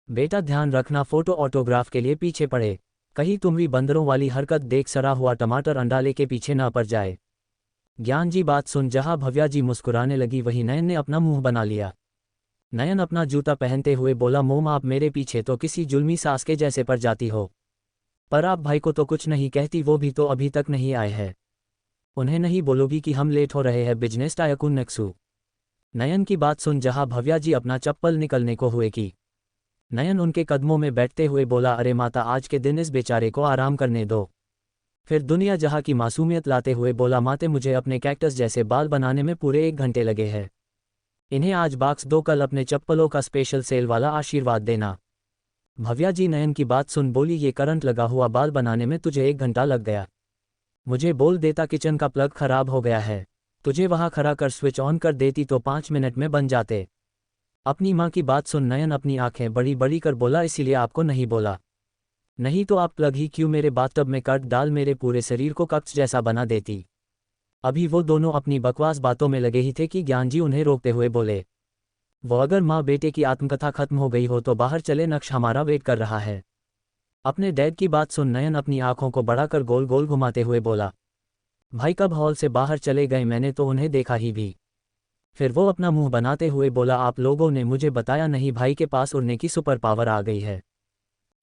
बेटा ध्यान रखना, फोटो ऑटोग्राफ के लिए पीछे पड़े, कहीं तुम भी बंदरों वाली हरकत देख सरा हुआ टमाटर अंडाले के पीछे ना पड़ जाए। ज्ञान जी बात सुन जहाँ भव्या जी मुस्कुराने लगी, वही नयन ने अपना मुंह बना लिया। नयन अपना जूता पहनते हुए बोला, मोम, आप मेरे पीछे तो किसी जुल्मी सास के जैसे पड़ जाती हो, पर आप भाई को तो कुछ नहीं कहती, वो भी तो अभी तक नहीं आए हैं। उन्हें नहीं बोलोगी कि हम लेट हो रहे हैं? Business tycoon नेक्सू। नयन की बात सुन जहाँ भव्या जी अपना चप्पल निकलने को हुए कि नयन उनके कदमों में बैठते हुए बोला, अरे माता, आज के दिन इस बेचारे को आराम करने दो। फिर दुनिया जहाँ की मासूमियत लाते हुए बोला, माते, मुझे अपने कैक्टस जैसे बाल बनाने में पूरे 1 घंटे लगे हैं। इन्हें आज बॉक्स दो, कल अपने चप्पलों का स्पेशल सेल वाला आशीर्वाद देना। भव्या जी नयन की बात सुन बोली, ये करंट लगा हुआ बाल बनाने में तुझे 1 घंटा लग गया? मुझे बोल देता किचन का प्लग खराब हो गया है, तुझे वहाँ खड़ा कर स्विच ऑन कर देती तो 5 मिनट में बन जाते। अपनी माँ की बात सुन नयन अपनी आंखें बड़ी बड़ी कर बोला, इसीलिए आपको नहीं बोला, नहीं तो आप प्लग ही क्यों मेरे बाथटब में कट डाल मेरे पूरे शरीर को कक्ष जैसा बना देती। अभी वो दोनों अपनी बकवास बातों में लगे ही थे कि ज्ञान जी उन्हें रोकते हुए बोले, वो अगर माँ बेटे की आत्मकथा खत्म हो गई हो तो बाहर चले, नक्श हमारा वेट कर रहा है। अपने डैड की बात सुन नयन अपनी आंखों को बढ़ाकर गोल गोल घुमाते हुए बोला, भाई कब हॉल से बाहर चले गए? मैंने तो उन्हें देखा ही भी। फिर वो अपना मुंह बनाते हुए बोला, आप लोगों ने मुझे बताया नहीं, भाई के पास उड़ने की सुपर पावर आ गई है।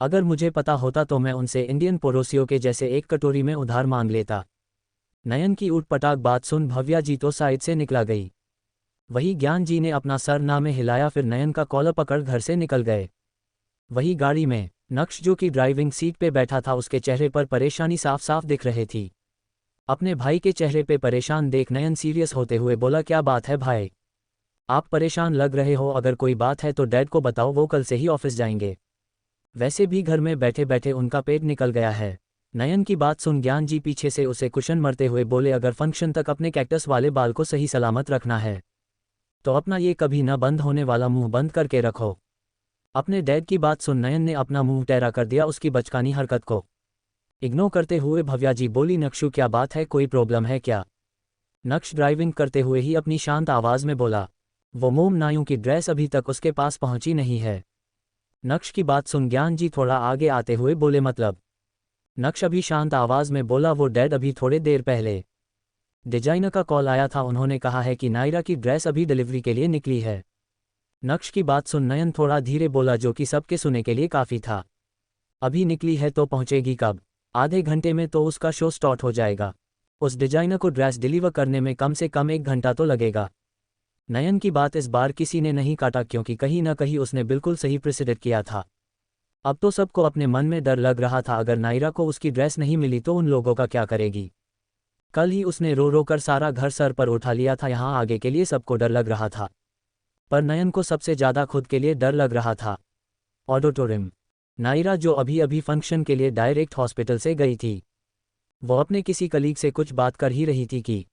अगर मुझे पता होता तो मैं उनसे इंडियन पड़ोसियों के जैसे एक कटोरी में उधार मांग लेता। नयन की ऊटपटांग बात सुन भव्या जी तो साइड से निकला गई। वही ज्ञान जी ने अपना सर ना में हिलाया, फिर नयन का कॉलर पकड़ घर से निकल गए। वही गाड़ी में नक्श जो कि ड्राइविंग सीट पे बैठा था, उसके चेहरे पर परेशानी साफ साफ दिख रही थी। अपने भाई के चेहरे पे परेशान देख नयन सीरियस होते हुए बोला, क्या बात है भाई, आप परेशान लग रहे हो? अगर कोई बात है तो डैड को बताओ, वो कल से ही ऑफिस जाएंगे। वैसे भी घर में बैठे बैठे उनका पेट निकल गया है। नयन की बात सुन ज्ञान जी पीछे से उसे कुशन मरते हुए बोले, अगर फंक्शन तक अपने कैक्टस वाले बाल को सही सलामत रखना है तो अपना ये कभी न बंद होने वाला मुंह बंद करके रखो। अपने डैड की बात सुन नयन ने अपना मुंह टेढ़ा कर दिया उसकी बचकानी हरकत को इग्नोर करते हुए। भव्या जी बोली, नक्शु क्या बात है, कोई प्रॉब्लम है क्या? नक्श ड्राइविंग करते हुए ही अपनी शांत आवाज में बोला, वो मोम नायू की ड्रेस अभी तक उसके पास पहुंची नहीं है। नक्श की बात सुन ज्ञान जी थोड़ा आगे आते हुए बोले, मतलब? नक्श अभी शांत आवाज में बोला, वो डैड अभी थोड़े देर पहले डिजाइनर का कॉल आया था, उन्होंने कहा है कि नायरा की ड्रेस अभी डिलीवरी के लिए निकली है। नक्श की बात सुन नयन थोड़ा धीरे बोला, जो कि सबके सुनने के लिए काफ़ी था। अभी निकली है तो पहुंचेगी कब? आधे घंटे में तो उसका शो स्टार्ट हो जाएगा। उस डिजाइनर को ड्रेस डिलीवर करने में कम से कम 1 घंटा तो लगेगा। नयन की बात इस बार किसी ने नहीं काटा, क्योंकि कहीं ना कहीं उसने बिल्कुल सही प्रिसिडेंट किया था। अब तो सबको अपने मन में डर लग रहा था, अगर नायरा को उसकी ड्रेस नहीं मिली तो उन लोगों का क्या करेगी। कल ही उसने रो रो कर सारा घर सर पर उठा लिया था, यहाँ आगे के लिए सबको डर लग रहा था, पर नयन को सबसे ज़्यादा खुद के लिए डर लग रहा था। ऑडिटोरियम नायरा जो अभी अभी फंक्शन के लिए डायरेक्ट हॉस्पिटल से गई थी, वो अपने किसी कलीग से कुछ बात कर ही रही थी कि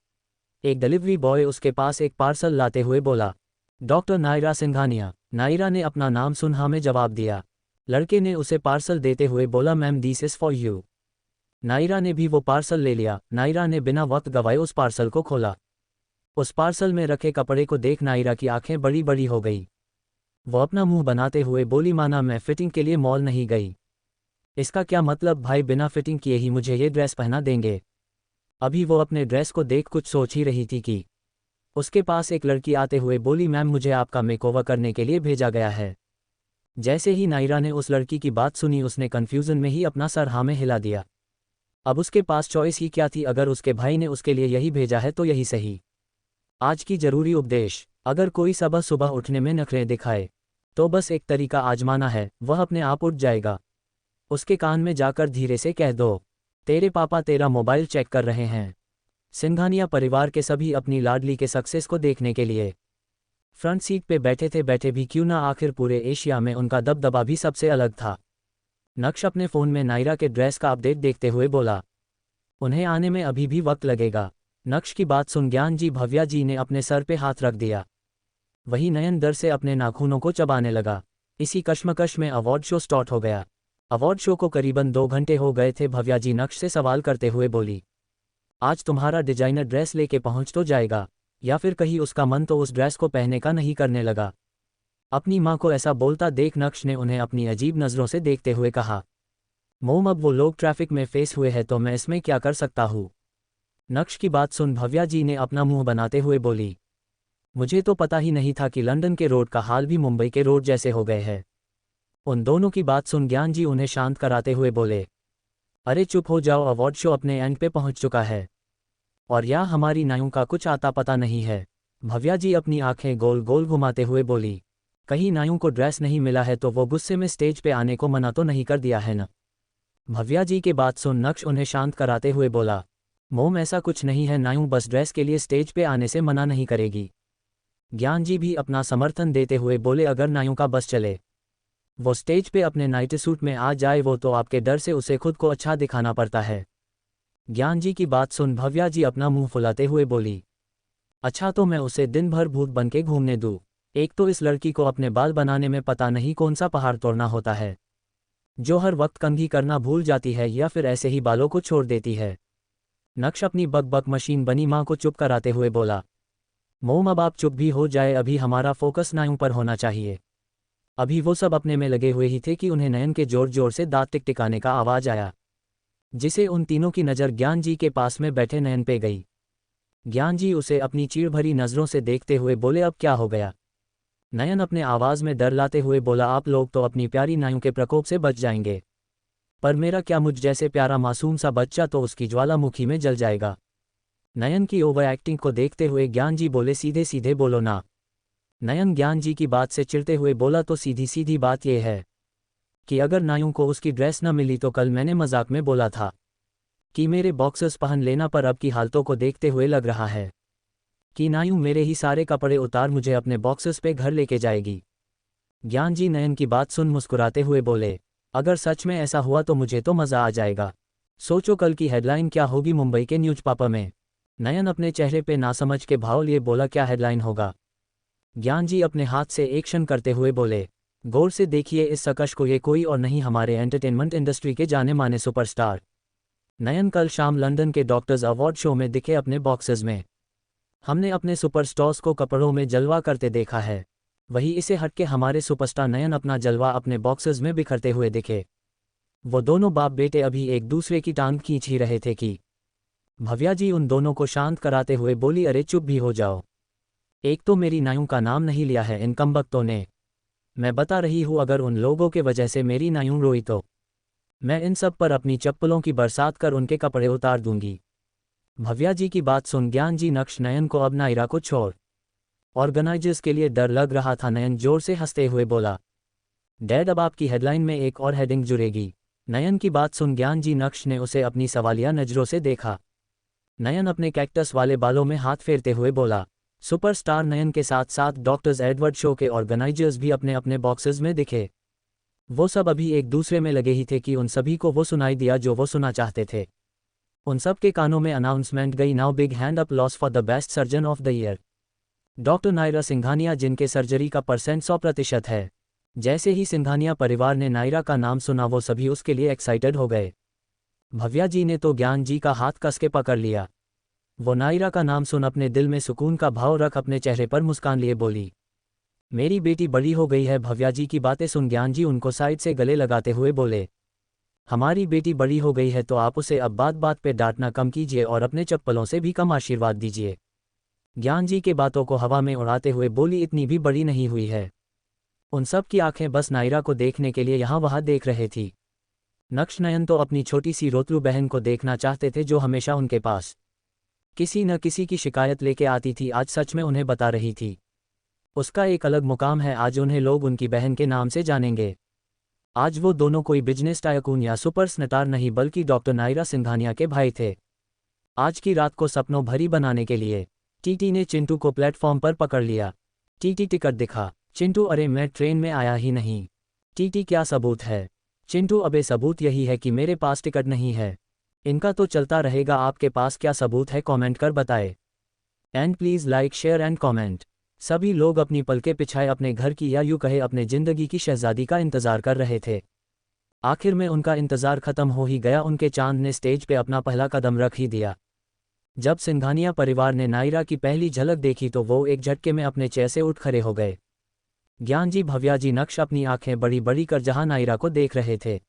एक डिलीवरी बॉय उसके पास एक पार्सल लाते हुए बोला, डॉक्टर नायरा सिंघानिया। नायरा ने अपना नाम सुन हाँ में जवाब दिया। लड़के ने उसे पार्सल देते हुए बोला, ma'am this is for you. Naira ने भी वो पार्सल ले लिया। नायरा ने बिना वक्त गवाए उस पार्सल को खोला। उस पार्सल में रखे कपड़े को देख नायरा की आंखें बड़ी बड़ी हो गई। वो अपना मुंह बनाते हुए बोली, माना मैं फिटिंग के लिए मॉल नहीं गई। इसका क्या मतलब भाई, बिना फिटिंग किए ही मुझे ये ड्रेस पहना देंगे? अभी वो अपने ड्रेस को देख कुछ सोच ही रही थी कि उसके पास एक लड़की आते हुए बोली, मैम मुझे आपका मेकओवर करने के लिए भेजा गया है। जैसे ही नायरा ने उस लड़की की बात सुनी, उसने कन्फ्यूज़न में ही अपना सर हाँ में हिला दिया। अब उसके पास चॉइस ही क्या थी? अगर उसके भाई ने उसके लिए यही भेजा है तो यही सही। आज की जरूरी उपदेश, अगर कोई सुबह सुबह उठने में नखरे दिखाए तो बस एक तरीका आजमाना है, वह अपने आप उठ जाएगा। उसके कान में जाकर धीरे से कह दो, तेरे पापा तेरा मोबाइल चेक कर रहे हैं। सिंघानिया परिवार के सभी अपनी लाडली के सक्सेस को देखने के लिए फ्रंट सीट पे बैठे थे। बैठे भी क्यों ना, आखिर पूरे एशिया में उनका दबदबा भी सबसे अलग था। नक्श अपने फ़ोन में नायरा के ड्रेस का अपडेट देखते हुए बोला, उन्हें आने में अभी भी वक्त लगेगा। नक्श की बात सुन ज्ञान जी भव्या जी ने अपने सर पे हाथ रख दिया। वही नयन डर से अपने नाखूनों को चबाने लगा। इसी कश्मकश में अवार्ड शो स्टार्ट हो गया। अवार्ड शो को करीबन 2 घंटे हो गए थे। भव्या जी नक्श से सवाल करते हुए बोली, आज तुम्हारा डिजाइनर ड्रेस लेके पहुंच तो जाएगा, या फिर कहीं उसका मन तो उस ड्रेस को पहनने का नहीं करने लगा? अपनी माँ को ऐसा बोलता देख नक्श ने उन्हें अपनी अजीब नज़रों से देखते हुए कहा, मोम अब वो लोग ट्रैफिक में फेस हुए हैं तो मैं इसमें क्या कर सकता हूँ? नक्श की बात सुन भव्या जी ने अपना मुंह बनाते हुए बोली, मुझे तो पता ही नहीं था कि लंदन के रोड का हाल भी मुंबई के रोड जैसे हो गए हैं। उन दोनों की बात सुन ज्ञान जी उन्हें शांत कराते हुए बोले, अरे चुप हो जाओ, अवार्ड शो अपने एंड पे पहुंच चुका है और यहाँ हमारी नायों का कुछ आता पता नहीं है। भव्या जी अपनी आंखें गोल गोल घुमाते हुए बोली, कहीं नायों को ड्रेस नहीं मिला है तो वो गुस्से में स्टेज पे आने को मना तो नहीं कर दिया है न? भव्या जी के बात सुन नक्श उन्हें शांत कराते हुए बोला, मोम ऐसा कुछ नहीं है, नायों बस ड्रेस के लिए स्टेज पे आने से मना नहीं करेगी। ज्ञान जी भी अपना समर्थन देते हुए बोले, अगर नायों का बस चले, वो स्टेज पे अपने नाइट सूट में आ जाए, वो तो आपके डर से उसे खुद को अच्छा दिखाना पड़ता है। ज्ञान जी की बात सुन भव्या जी अपना मुंह फुलाते हुए बोली, अच्छा तो मैं उसे दिन भर भूत बन के घूमने दूँ? एक तो इस लड़की को अपने बाल बनाने में पता नहीं कौन सा पहाड़ तोड़ना होता है, जो हर वक्त कंघी करना भूल जाती है या फिर ऐसे ही बालों को छोड़ देती है। नक्श अपनी बक बक मशीन बनी माँ को चुप कराते हुए बोला, मोम अब आप चुप भी हो जाए, अभी हमारा फोकस नायों पर होना चाहिए। अभी वो सब अपने में लगे हुए ही थे कि उन्हें नयन के जोर जोर से दांत टिकटिकाने का आवाज आया, जिसे उन तीनों की नज़र ज्ञान जी के पास में बैठे नयन पे गई। ज्ञान जी उसे अपनी चीड़ भरी नज़रों से देखते हुए बोले, अब क्या हो गया? नयन अपने आवाज़ में डर लाते हुए बोला, आप लोग तो अपनी प्यारी नायों के प्रकोप से बच जाएंगे, पर मेरा क्या, मुझ जैसे प्यारा मासूम सा बच्चा तो उसकी ज्वालामुखी में जल जाएगा। नयन की ओवर एक्टिंग को देखते हुए ज्ञान जी बोले, सीधे सीधे बोलो ना। नयन ज्ञान जी की बात से चिढ़ते हुए बोला, तो सीधी सीधी बात यह है कि अगर नायों को उसकी ड्रेस न मिली तो कल मैंने मजाक में बोला था कि मेरे बॉक्सर्स पहन लेना, पर अब की हालतों को देखते हुए लग रहा है कि नायूं मेरे ही सारे कपड़े उतार मुझे अपने बॉक्सर्स पे घर लेके जाएगी। ज्ञान जी नयन की बात सुन मुस्कुराते हुए बोले, अगर सच में ऐसा हुआ तो मुझे तो मज़ा आ जाएगा। सोचो कल की हेडलाइन क्या होगी मुंबई के न्यूज़पेपर में। नयन अपने चेहरे पे नासमझ के भाव लिए बोला, क्या हेडलाइन होगा? ज्ञान जी अपने हाथ से एक्शन करते हुए बोले, गौर से देखिए इस शकश को, ये कोई और नहीं हमारे एंटरटेनमेंट इंडस्ट्री के जाने माने सुपरस्टार नयन कल शाम लंदन के डॉक्टर्स अवार्ड शो में दिखे अपने बॉक्सेस में। हमने अपने सुपरस्टार्स को कपड़ों में जलवा करते देखा है, वही इसे हटके हमारे सुपरस्टार नयन अपना जलवा अपने बॉक्सेस में बिखरते हुए दिखे। वो दोनों बाप बेटे अभी एक दूसरे की टांग खींच ही रहे थे कि भव्या जी उन दोनों को शांत कराते हुए बोली, अरे चुप भी हो जाओ, एक तो मेरी नायों का नाम नहीं लिया है इन कमबख्तों ने। मैं बता रही हूँ, अगर उन लोगों के वजह से मेरी नायों रोई तो मैं इन सब पर अपनी चप्पलों की बरसात कर उनके कपड़े उतार दूंगी। भव्या जी की बात सुन ज्ञान जी नक्श नयन को अब नायरा को छोड़ ऑर्गेनाइजर्स के लिए डर लग रहा था। नयन जोर से हंसते हुए बोला, डैड अब आपकी हेडलाइन में एक और हेडिंग जुड़ेगी। नयन की बात सुन ज्ञान जी नक्श ने उसे अपनी सवालिया नज़रों से देखा। नयन अपने कैक्टस वाले बालों में हाथ फेरते हुए बोला, सुपरस्टार नयन के साथ साथ डॉक्टर्स एडवर्ड शो के ऑर्गेनाइजर्स भी अपने अपने बॉक्सेस में दिखे। वो सब अभी एक दूसरे में लगे ही थे कि उन सभी को वो सुनाई दिया जो वो सुना चाहते थे। उन सब के कानों में अनाउंसमेंट गई, now big hand up loss for the best surgeon of the year, doctor Naira Singhania, जिनके सर्जरी का परसेंट 100% है। जैसे ही सिंघानिया परिवार ने नायरा का नाम सुना वो सभी उसके लिए एक्साइटेड हो गए। भव्या जी ने तो ज्ञान जी का हाथ कस के पकड़ लिया। वो नायरा का नाम सुन अपने दिल में सुकून का भाव रख अपने चेहरे पर मुस्कान लिए बोली, मेरी बेटी बड़ी हो गई है। भव्या जी की बातें सुन ज्ञान जी उनको साइड से गले लगाते हुए बोले, हमारी बेटी बड़ी हो गई है तो आप उसे अब बात बात पे डांटना कम कीजिए और अपने चप्पलों से भी कम आशीर्वाद दीजिए। ज्ञान जी के बातों को हवा में उड़ाते हुए बोली, इतनी भी बड़ी नहीं हुई है। उन सब की आंखें बस नायरा को देखने के लिए यहाँ वहाँ देख रहे थी। नक्श नयन तो अपनी छोटी सी रोतलू बहन को देखना चाहते थे जो हमेशा उनके पास किसी न किसी की शिकायत लेके आती थी, आज सच में उन्हें बता रही थी। उसका एक अलग मुकाम है, आज उन्हें लोग उनकी बहन के नाम से जानेंगे। आज वो दोनों कोई बिजनेस टायकून या सुपर स्टार नहीं बल्कि डॉक्टर नायरा सिंघानिया के भाई थे। आज की रात को सपनों भरी बनाने के लिए टीटी ने चिंटू को प्लेटफॉर्म पर पकड़ लिया। टीटी टिकट दिखा। चिंटू, अरे मैं ट्रेन में आया ही नहीं। टीटी, क्या सबूत है? चिंटू, अबे सबूत यही है कि मेरे पास टिकट नहीं है। इनका तो चलता रहेगा, आपके पास क्या सबूत है? कमेंट कर बताए। And please like share and comment. सभी लोग अपनी पलकें पिछाए अपने घर की या यूँ कहे अपने जिंदगी की शहजादी का इंतजार कर रहे थे। आखिर में उनका इंतजार खत्म हो ही गया। उनके चांद ने स्टेज पे अपना पहला कदम रख ही दिया। जब सिंघानिया परिवार ने नायरा की पहली झलक देखी तो वो एक झटके में अपने चेयर से उठ खड़े हो गए। ज्ञान जी, भव्या जी, नक्श अपनी आंखें बड़ी बड़ी कर जहां नायरा को देख रहे थे,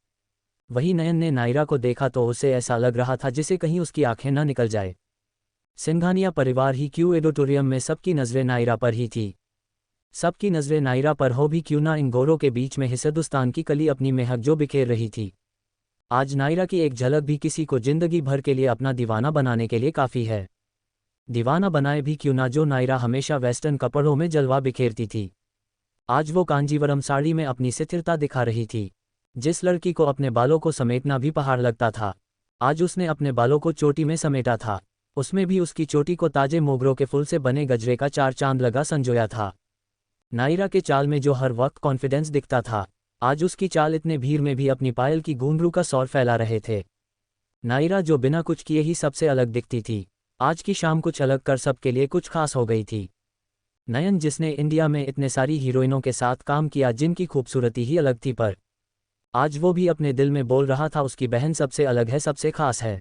वही नयन ने नायरा को देखा तो उसे ऐसा लग रहा था जिसे कहीं उसकी आंखें न निकल जाए। सिंघानिया परिवार ही क्यों, एडिटोरियम में सबकी नज़रें नायरा पर ही थी। सबकी नज़रें नायरा पर हो भी क्यों ना, इन गोरों के बीच में हिंदुस्तान की कली अपनी महक जो बिखेर रही थी। आज नायरा की एक झलक भी किसी को जिंदगी भर के लिए अपना दीवाना बनाने के लिए काफ़ी है। दीवाना बनाए भी क्यों ना, जो नायरा हमेशा वेस्टर्न कपड़ों में जलवा बिखेरती थी, आज वो कांजीवरम साड़ी में अपनी स्थिरता दिखा रही थी। जिस लड़की को अपने बालों को समेटना भी पहाड़ लगता था, आज उसने अपने बालों को चोटी में समेटा था। उसमें भी उसकी चोटी को ताजे मोगरों के फूल से बने गजरे का 4 चांद लगा संजोया था। नायरा के चाल में जो हर वक्त कॉन्फिडेंस दिखता था, आज उसकी चाल इतने भीड़ में भी अपनी पायल की घुंघरू का सौर फैला रहे थे। नायरा जो बिना कुछ किए ही सबसे अलग दिखती थी, आज की शाम कुछ अलग कर सबके लिए कुछ खास हो गई थी। नयन, जिसने इंडिया में इतने सारी हीरोइनों के साथ काम किया जिनकी खूबसूरती ही अलग थी, पर आज वो भी अपने दिल में बोल रहा था उसकी बहन सबसे अलग है, सबसे खास है।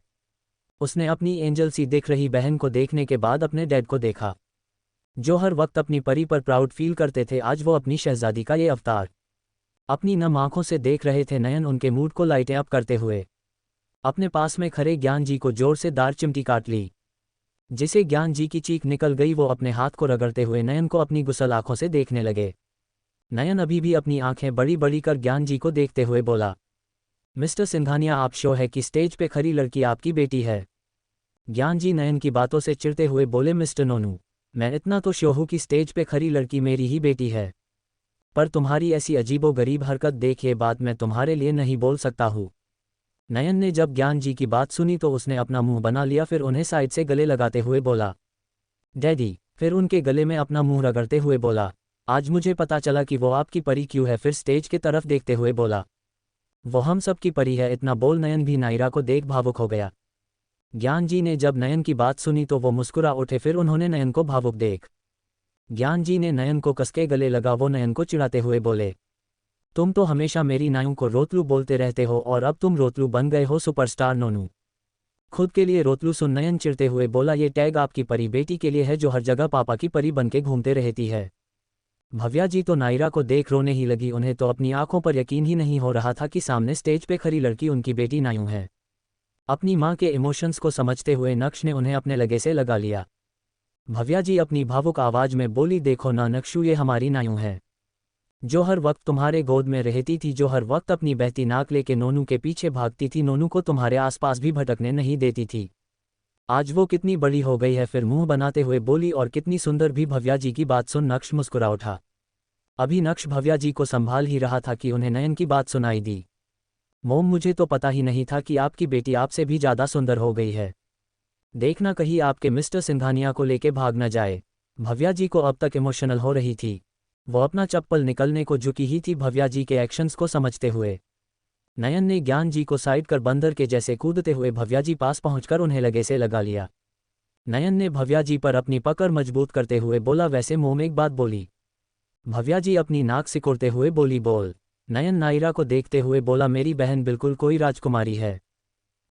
उसने अपनी एंजल सी दिख रही बहन को देखने के बाद अपने डैड को देखा, जो हर वक्त अपनी परी पर प्राउड फील करते थे। आज वो अपनी शहजादी का ये अवतार अपनी नम आंखों से देख रहे थे। नयन उनके मूड को लाइटें अप करते हुए अपने पास में खड़े ज्ञान जी को जोर से दार चिमटी काट ली, जिसे ज्ञान जी की चीख निकल गई। वो अपने हाथ को रगड़ते हुए नयन को अपनी गुस्सल आंखों से देखने लगे। नयन अभी भी अपनी आंखें बड़ी बड़ी कर ज्ञान जी को देखते हुए बोला, मिस्टर सिंघानिया, आप श्योर है कि स्टेज पे खड़ी लड़की आपकी बेटी है? ज्ञान जी नयन की बातों से चिढ़ते हुए बोले, मिस्टर नोनू, मैं इतना तो श्योर हूं कि स्टेज पे खड़ी लड़की मेरी ही बेटी है, पर तुम्हारी ऐसी अजीबोगरीब हरकत देख ये बात मैं तुम्हारे लिए नहीं बोल सकता हूँ। नयन ने जब ज्ञान जी की बात सुनी तो उसने अपना मुंह बना लिया, फिर उन्हें साइड से गले लगाते हुए बोला, डैडी। फिर उनके गले में अपना मुंह रगड़ते हुए बोला, आज मुझे पता चला कि वो आपकी परी क्यों है। फिर स्टेज की तरफ देखते हुए बोला, वो हम सब की परी है। इतना बोल नयन भी नायरा को देख भावुक हो गया। ज्ञान जी ने जब नयन की बात सुनी तो वो मुस्कुरा उठे, फिर उन्होंने नयन को भावुक देख ज्ञान जी ने नयन को कसके गले लगा। वो नयन को चिढ़ाते हुए बोले, तुम तो हमेशा मेरी नायों को रोतलू बोलते रहते हो और अब तुम रोतलू बन गए हो, सुपरस्टार नोनू। खुद के लिए रोतलू सुन नयन चिढ़ते हुए बोला, ये टैग आपकी परी बेटी के लिए है जो हर जगह पापा की परी बनके घूमते रहती है। भव्या जी तो नायरा को देख रोने ही लगी। उन्हें तो अपनी आंखों पर यकीन ही नहीं हो रहा था कि सामने स्टेज पे खड़ी लड़की उनकी बेटी नायू है। अपनी माँ के इमोशंस को समझते हुए नक्श ने उन्हें अपने लगे से लगा लिया। भव्या जी अपनी भावुक आवाज में बोली, देखो ना नक्शू, ये हमारी नायू है, जो हर वक्त तुम्हारे गोद में रहती थी, जो हर वक्त अपनी बहती नाक लेके नोनू के पीछे भागती थी, नोनू को तुम्हारे आसपास भी भटकने नहीं देती थी। आज वो कितनी बड़ी हो गई है। फिर मुंह बनाते हुए बोली, और कितनी सुंदर भी। भव्या जी की बात सुन नक्श मुस्कुरा उठा। अभी नक्श भव्या जी को संभाल ही रहा था कि उन्हें नयन की बात सुनाई दी। मोम, मुझे तो पता ही नहीं था कि आपकी बेटी आपसे भी ज़्यादा सुंदर हो गई है। देखना कहीं आपके मिस्टर सिंघानिया को लेके भाग न जाए। भव्या जी को अब तक इमोशनल हो रही थी। वो अपना चप्पल निकलने को झुकी ही थी भव्या जी के एक्शंस को समझते हुए। नयन ने ज्ञान जी को साइड कर बंदर के जैसे कूदते हुए भव्या जी पास पहुंचकर उन्हें लगे से लगा लिया। नयन ने भव्या जी पर अपनी पकड़ मजबूत करते हुए बोला, वैसे मोम एक बात बोली। भव्या जी अपनी नाक सिकुड़ते हुए बोली, बोल। नयन नायरा को देखते हुए बोला, मेरी बहन बिल्कुल कोई राजकुमारी है,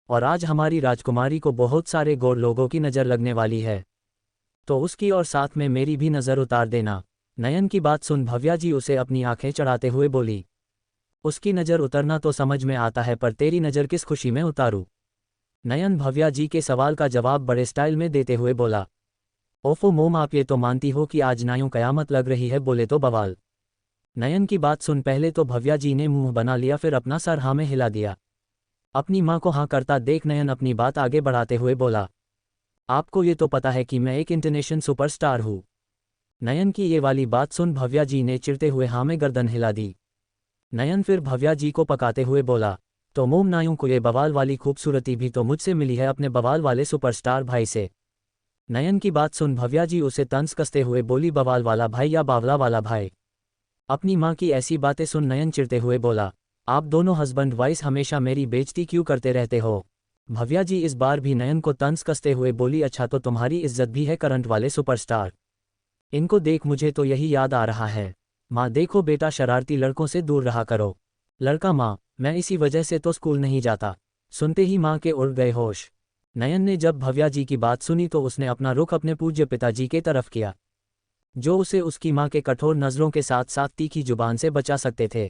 और आज हमारी राजकुमारी को बहुत सारे गौर लोगों की नज़र लगने वाली है, तो उसकी और साथ में मेरी भी नज़र उतार देना। नयन की बात सुन भव्या जी उसे अपनी आंखें चढ़ाते हुए बोली, उसकी नज़र उतरना तो समझ में आता है, पर तेरी नज़र किस खुशी में उतारूं? नयन भव्या जी के सवाल का जवाब बड़े स्टाइल में देते हुए बोला, ओफो मोम, आप ये तो मानती हो कि आज नायों कयामत लग रही है, बोले तो बवाल। नयन की बात सुन पहले तो भव्या जी ने मुंह बना लिया, फिर अपना सर हाँ में हिला दिया। अपनी माँ को हाँ करता देख नयन अपनी बात आगे बढ़ाते हुए बोला, आपको ये तो पता है कि मैं एक इंटरनेशनल सुपरस्टार हूँ। नयन की ये वाली बात सुन भव्या जी ने चिढ़ते हुए हाँ में गर्दन हिला दी। नयन फिर भव्या जी को पकाते हुए बोला, तो मोम, नायों को ये बवाल वाली खूबसूरती भी तो मुझसे मिली है, अपने बवाल वाले सुपरस्टार भाई से। नयन की बात सुन भव्या जी उसे तंज कसते हुए बोली, बवाल वाला भाई या बावला वाला भाई? अपनी माँ की ऐसी बातें सुन नयन चिढ़ते हुए बोला, आप दोनों हस्बैंड वाइफ हमेशा मेरी बेइज्जती क्यों करते रहते हो? भव्या जी इस बार भी नयन को तंज कसते हुए बोली, अच्छा तो तुम्हारी इज्जत भी है करंट वाले सुपरस्टार? इनको देख मुझे तो यही याद आ रहा है। माँ देखो बेटा, शरारती लड़कों से दूर रहा करो। लड़का, माँ मैं इसी वजह से तो स्कूल नहीं जाता। सुनते ही माँ के उड़ गए होश। नयन ने जब भव्या जी की बात सुनी तो उसने अपना रुख अपने पूज्य पिताजी के तरफ किया, जो उसे उसकी माँ के कठोर नज़रों के साथ साथ तीखी जुबान से बचा सकते थे।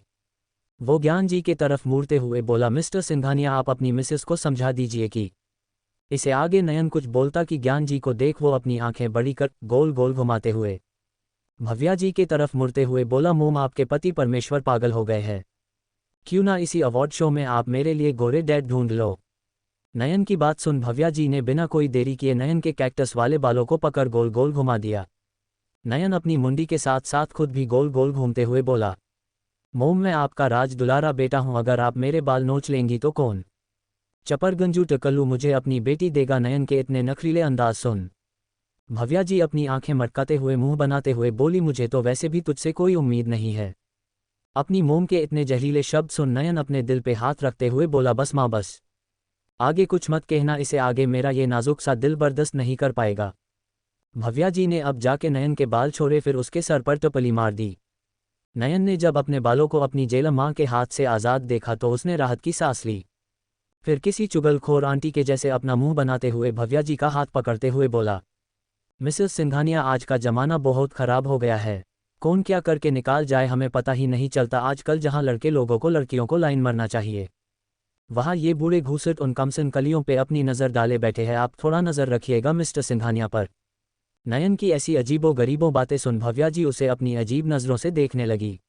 वो ज्ञान जी के तरफ मुड़ते हुए बोला, मिस्टर सिंघानिया, आप अपनी मिसेस को समझा दीजिए कि इसे आगे। नयन कुछ बोलता कि ज्ञान जी को देख वो अपनी आंखें बड़ी कर गोल गोल घुमाते हुए भव्या जी के तरफ मुड़ते हुए बोला, मोम, आपके पति परमेश्वर पागल हो गए हैं, क्यों ना इसी अवार्ड शो में आप मेरे लिए गोरे डैड ढूंढ लो। नयन की बात सुन भव्या जी ने बिना कोई देरी किए नयन के कैक्टस वाले बालों को पकड़ गोल गोल घुमा दिया। नयन अपनी मुंडी के साथ साथ खुद भी गोल गोल घूमते हुए बोला, मोम, मैं आपका राज दुलारा बेटा हूं, अगर आप मेरे बाल नोच लेंगी तो कौन चपरगंजू टकल्लू मुझे अपनी बेटी देगा? नयन के इतने नखरीले अंदाज सुन भव्या जी अपनी आंखें मटकाते हुए मुंह बनाते हुए बोली, मुझे तो वैसे भी तुझसे कोई उम्मीद नहीं है। अपनी मोम के इतने जहरीले शब्द सुन नयन अपने दिल पे हाथ रखते हुए बोला, बस माँ बस, आगे कुछ मत कहना, इसे आगे मेरा ये नाजुक सा दिल बर्दाश्त नहीं कर पाएगा। भव्या जी ने अब जाके नयन के बाल छोड़े, फिर उसके सर पर टपली मार दी। नयन ने जब अपने बालों को अपनी जेलम माँ के हाथ से आज़ाद देखा तो उसने राहत की सांस ली। फिर किसी चुगलखोर आंटी के जैसे अपना मुंह बनाते हुए भव्या जी का हाथ पकड़ते हुए बोला, मिसेस सिंघानिया, आज का जमाना बहुत खराब हो गया है, कौन क्या करके निकाल जाए हमें पता ही नहीं चलता। आजकल जहां लड़के लोगों को लड़कियों को लाइन मरना चाहिए, वहां ये बूढ़े घूसट उन कमसिन कलियों पे अपनी नज़र डाले बैठे हैं। आप थोड़ा नज़र रखिएगा मिस्टर सिंघानिया पर। नयन की ऐसी अजीबो गरीबों बातें सुन भव्या जी उसे अपनी अजीब नज़रों से देखने लगी।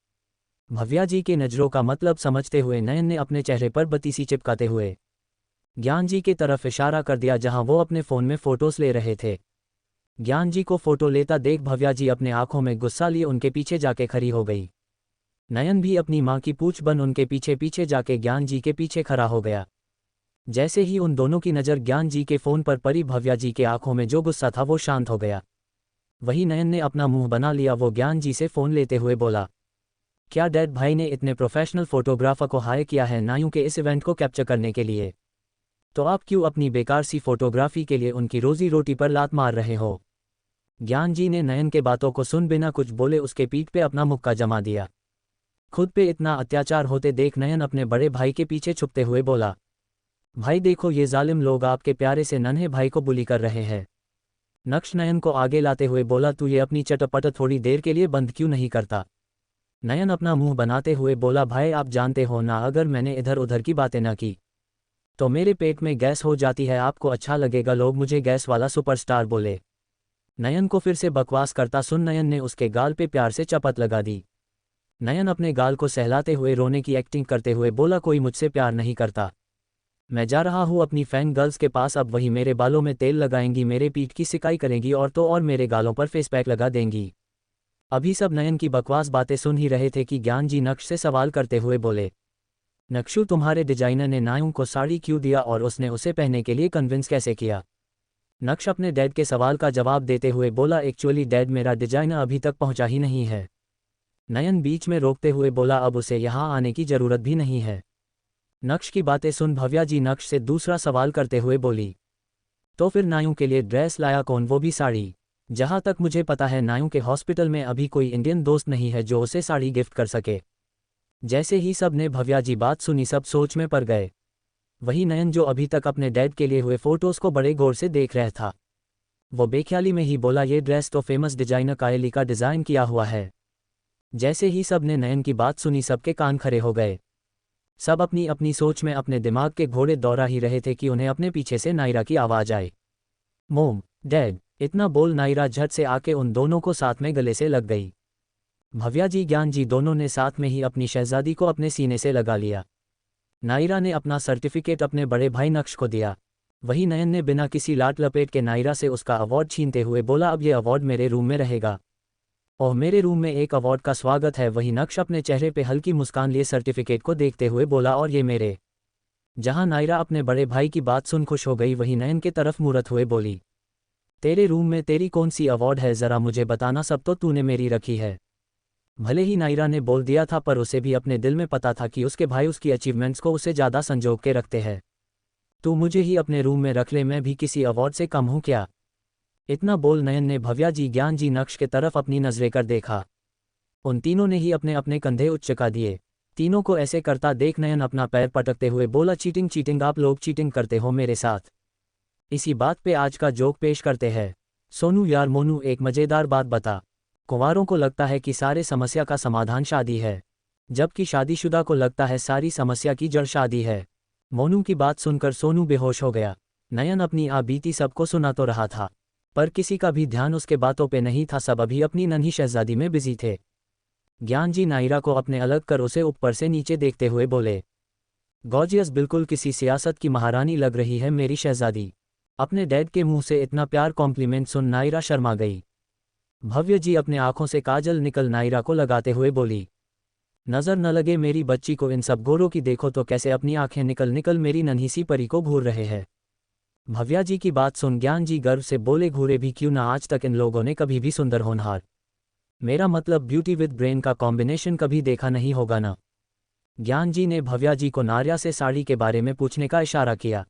भव्या जी के नज़रों का मतलब समझते हुए नयन ने अपने चेहरे पर बत्तीसी चिपकाते हुए ज्ञान जी के तरफ इशारा कर दिया, जहां वो अपने फ़ोन में फ़ोटोज़ ले रहे थे। ज्ञान जी को फ़ोटो लेता देख भव्या जी अपने आंखों में गुस्सा लिए उनके पीछे जाके खड़ी हो गई। नयन भी अपनी माँ की पूंछ बन उनके पीछे पीछे जाके ज्ञान जी के पीछे खड़ा हो गया। जैसे ही उन दोनों की नज़र ज्ञान जी के फ़ोन पर पड़ी, भव्या जी के आंखों में जो गुस्सा था वो शांत हो गया। वही नयन ने अपना मुंह बना लिया। वो ज्ञान जी से फ़ोन लेते हुए बोला, क्या डैड भाई ने इतने प्रोफेशनल फोटोग्राफर को हायर किया है नायों के इस इवेंट को कैप्चर करने के लिए? तो आप क्यों अपनी बेकार सी फोटोग्राफी के लिए उनकी रोजी रोटी पर लात मार रहे हो? ज्ञान जी ने नयन के बातों को सुन बिना कुछ बोले उसके पीठ पे अपना मुक्का जमा दिया। खुद पे इतना अत्याचार होते देख नयन अपने बड़े भाई के पीछे छुपते हुए बोला, भाई देखो, ये जालिम लोग आपके प्यारे से नन्हे भाई को बुली कर रहे हैं। नक्श नयन को आगे लाते हुए बोला, तू ये अपनी चटपट थोड़ी देर के लिए बंद क्यों नहीं करता? नयन अपना मुंह बनाते हुए बोला, भाई आप जानते हो ना, अगर मैंने इधर उधर की बातें ना की तो मेरे पेट में गैस हो जाती है। आपको अच्छा लगेगा लोग मुझे गैस वाला सुपरस्टार बोले? नयन को फिर से बकवास करता सुन नयन ने उसके गाल पे प्यार से चपत लगा दी। नयन अपने गाल को सहलाते हुए रोने की एक्टिंग करते हुए बोला, कोई मुझसे प्यार नहीं करता। मैं जा रहा हूँ अपनी फैन गर्ल्स के पास, अब वही मेरे बालों में तेल लगाएंगी, मेरे पीठ की सिकाई करेंगी और तो और मेरे गालों पर फेस पैक लगा देंगी। अभी सब नयन की बकवास बातें सुन ही रहे थे कि ज्ञान जी नक्श से सवाल करते हुए बोले, नक्शु, तुम्हारे डिजाइनर ने नायों को साड़ी क्यों दिया और उसने उसे पहनने के लिए कन्विंस कैसे किया? नक्श अपने डैड के सवाल का जवाब देते हुए बोला, एक्चुअली डैड, मेरा डिजाइनर अभी तक पहुंचा ही नहीं है। नयन बीच में रोकते हुए बोला, अब उसे यहाँ आने की जरूरत भी नहीं है। नक्श की बातें सुन भव्या जी नक्श से दूसरा सवाल करते हुए बोली, तो फिर नायू के लिए ड्रेस लाया कौन, वो भी साड़ी? जहाँ तक मुझे पता है नायू के हॉस्पिटल में अभी कोई इंडियन दोस्त नहीं है जो उसे साड़ी गिफ्ट कर सके। जैसे ही सब ने भव्या जी बात सुनी सब सोच में पड़ गए। वही नयन जो अभी तक अपने डैड के लिए हुए फोटोज को बड़े गौर से देख रहा था, वो बेख्याली में ही बोला, ये ड्रेस तो फेमस डिजाइनर कायली का डिज़ाइन किया हुआ है। जैसे ही सब ने नयन की बात सुनी सबके कान खड़े हो गए। सब अपनी अपनी सोच में अपने दिमाग के घोड़े दौड़ा ही रहे थे कि उन्हें अपने पीछे से नायरा की आवाज़ आए, मोम, डैड। इतना बोल नायरा झट से आके उन दोनों को साथ में गले से लग गई। भव्या जी ज्ञान जी दोनों ने साथ में ही अपनी शहजादी को अपने सीने से लगा लिया। नायरा ने अपना सर्टिफिकेट अपने बड़े भाई नक्श को दिया। वही नयन ने बिना किसी लाट लपेट के नायरा से उसका अवार्ड छीनते हुए बोला, अब ये अवार्ड मेरे रूम में रहेगा और मेरे रूम में एक अवार्ड का स्वागत है। वही नक्श अपने चेहरे पे हल्की मुस्कान लिए सर्टिफिकेट को देखते हुए बोला, और ये मेरे। जहां नायरा अपने बड़े भाई की बात सुन खुश हो गई, वही नयन के तरफ मुड़त हुए बोली, तेरे रूम में तेरी कौन सी अवार्ड है, ज़रा मुझे बताना, सब तो तूने मेरी रखी है। भले ही नायरा ने बोल दिया था पर उसे भी अपने दिल में पता था कि उसके भाई उसकी अचीवमेंट्स को उससे ज़्यादा संजोग के रखते हैं। तू मुझे ही अपने रूम में रख ले, मैं भी किसी अवार्ड से कम हूँ क्या? इतना बोल नयन ने भव्या जी ज्ञान जी नक्श के तरफ अपनी नजरें कर देखा। उन तीनों ने ही अपने अपने कंधे उचका दिए। तीनों को ऐसे करता देख नयन अपना पैर पटकते हुए बोला, चीटिंग चीटिंग, आप लोग चीटिंग करते हो मेरे साथ। इसी बात पे आज का जोक पेश करते हैं। सोनू यार मोनू, एक मज़ेदार बात बता। कुंवारों को लगता है कि सारे समस्या का समाधान शादी है, जबकि शादीशुदा को लगता है सारी समस्या की जड़ शादी है। मोनू की बात सुनकर सोनू बेहोश हो गया। नयन अपनी बीती सबको सुना तो रहा था, पर किसी का भी ध्यान उसके बातों पे नहीं था। सब अभी अपनी नन्ही शहजादी में बिजी थे। ज्ञान जी नायरा को अपने अलग कर उसे ऊपर से नीचे देखते हुए बोले, गॉर्जियस, बिल्कुल किसी सियासत की महारानी लग रही है मेरी शहजादी। अपने डैड के मुंह से इतना प्यार कॉम्प्लीमेंट सुन नायरा शर्मा गई। भव्य जी अपने आंखों से काजल निकल नायरा को लगाते हुए बोली, नजर न लगे मेरी बच्ची को, इन सब गोरों की देखो तो कैसे अपनी आंखें निकल निकल मेरी नन्ही सी परी को घूर रहे हैं। भव्या जी की बात सुन ज्ञान जी गर्व से बोले, घूरे भी क्यों ना, आज तक इन लोगों ने कभी भी सुंदर होनहार, मेरा मतलब ब्यूटी विद ब्रेन का कॉम्बिनेशन कभी देखा नहीं होगा ना। ज्ञान जी ने भव्या जी को नायरा से साड़ी के बारे में पूछने का इशारा किया,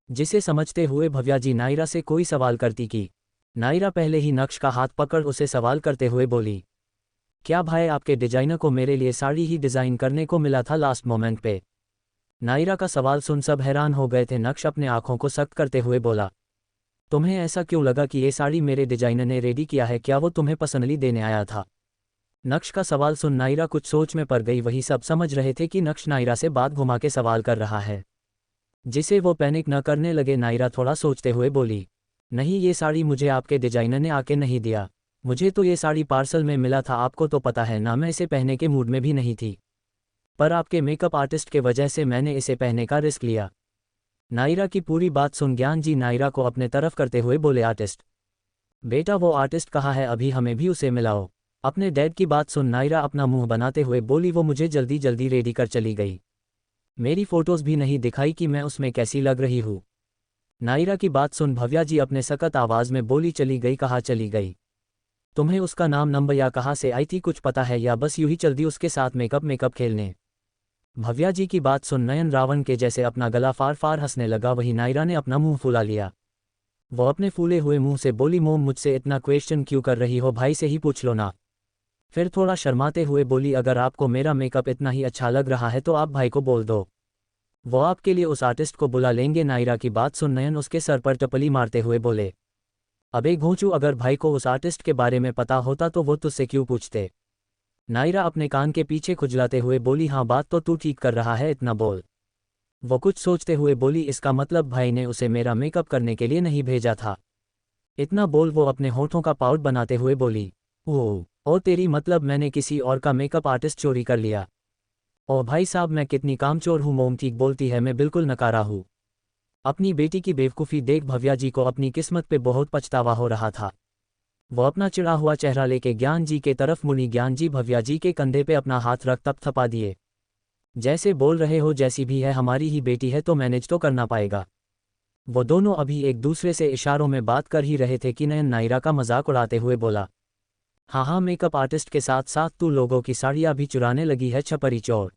जिसे समझते हुए भव्या जी नायरा से कोई सवाल करती की। नायरा पहले ही नक्श का हाथ पकड़ उसे सवाल करते हुए बोली, क्या भाई, आपके डिजाइनर को मेरे लिए साड़ी ही डिज़ाइन करने को मिला था लास्ट मोमेंट पे? नायरा का सवाल सुन सब हैरान हो गए थे। नक्श अपने आंखों को सख्त करते हुए बोला, तुम्हें ऐसा क्यों लगा कि ये साड़ी मेरे डिजाइनर ने रेडी किया है? क्या वो तुम्हें पर्सनली देने आया था? नक्श का सवाल सुन नायरा कुछ सोच में पड़ गई। वही सब समझ रहे थे कि नक्श नायरा से बात घुमा के सवाल कर रहा है, जिसे वो पैनिक न करने लगे। नायरा थोड़ा सोचते हुए बोली, नहीं, ये साड़ी मुझे आपके डिजाइनर ने आके नहीं दिया, मुझे तो ये साड़ी पार्सल में मिला था। आपको तो पता है ना, मैं इसे पहनने के मूड में भी नहीं थी, पर आपके मेकअप आर्टिस्ट के वजह से मैंने इसे पहनने का रिस्क लिया। नायरा की पूरी बात सुन ज्ञान जी नायरा को अपने तरफ करते हुए बोले, आर्टिस्ट? बेटा वो आर्टिस्ट कहाँ है, अभी हमें भी उसे मिलाओ। अपने डैड की बात सुन नायरा अपना मुंह बनाते हुए बोली, वो मुझे जल्दी जल्दी रेडी कर चली गई, मेरी फोटोज भी नहीं दिखाई कि मैं उसमें कैसी लग रही हूँ। नायरा की बात सुन भव्या जी अपने सख्त आवाज़ में बोली, चली गई? कहाँ चली गई? तुम्हें उसका नाम नंबर या कहाँ से आई थी कुछ पता है, या बस यूं ही चल दी उसके साथ मेकअप खेलने? भव्या जी की बात सुन नयन रावण के जैसे अपना गला फाड़ फाड़ हंसने लगा। वही नायरा ने अपना मुंह फुला लिया। वो अपने फूले हुए मुंह से बोली, मोम, मुझसे इतना क्वेश्चन क्यों कर रही हो, भाई से ही पूछ लो ना। फिर थोड़ा शर्माते हुए बोली, अगर आपको मेरा मेकअप इतना ही अच्छा लग रहा है तो आप भाई को बोल दो, वो आपके लिए उस आर्टिस्ट को बुला लेंगे। नायरा की बात सुन नयन उसके सर पर टपली मारते हुए बोले, अबे घोंचू, अगर भाई को उस आर्टिस्ट के बारे में पता होता तो वो तुझसे क्यों पूछते? नायरा अपने कान के पीछे खुजलाते हुए बोली, हाँ बात तो तू ठीक कर रहा है, इतना बोल। वो कुछ सोचते हुए बोली, इसका मतलब भाई ने उसे मेरा मेकअप करने के लिए नहीं भेजा था? इतना बोल वो अपने होठों का पाउट बनाते हुए बोली, ओह ओ तेरी, मतलब मैंने किसी और का मेकअप आर्टिस्ट चोरी कर लिया? ओ भाई साहब, मैं कितनी कामचोर हूँ। मोम ठीक बोलती है, मैं बिल्कुल नकारा हूँ। अपनी बेटी की बेवकूफ़ी देख भव्या जी को अपनी किस्मत पे बहुत पछतावा हो रहा था। वो अपना चिढ़ा हुआ चेहरा लेके ज्ञान जी के तरफ मुड़ी। ज्ञान जी भव्या जी के कंधे पे अपना हाथ रख थपथपा दिए, जैसे बोल रहे हो, जैसी भी है हमारी ही बेटी है तो मैनेज तो करना पाएगा। वो दोनों अभी एक दूसरे से इशारों में बात कर ही रहे थे कि नयन नायरा का मजाक उड़ाते हुए बोला, हाँ, मेकअप आर्टिस्ट के साथ साथ तू लोगों की साड़ियाँ भी चुराने लगी है छपरी चोर।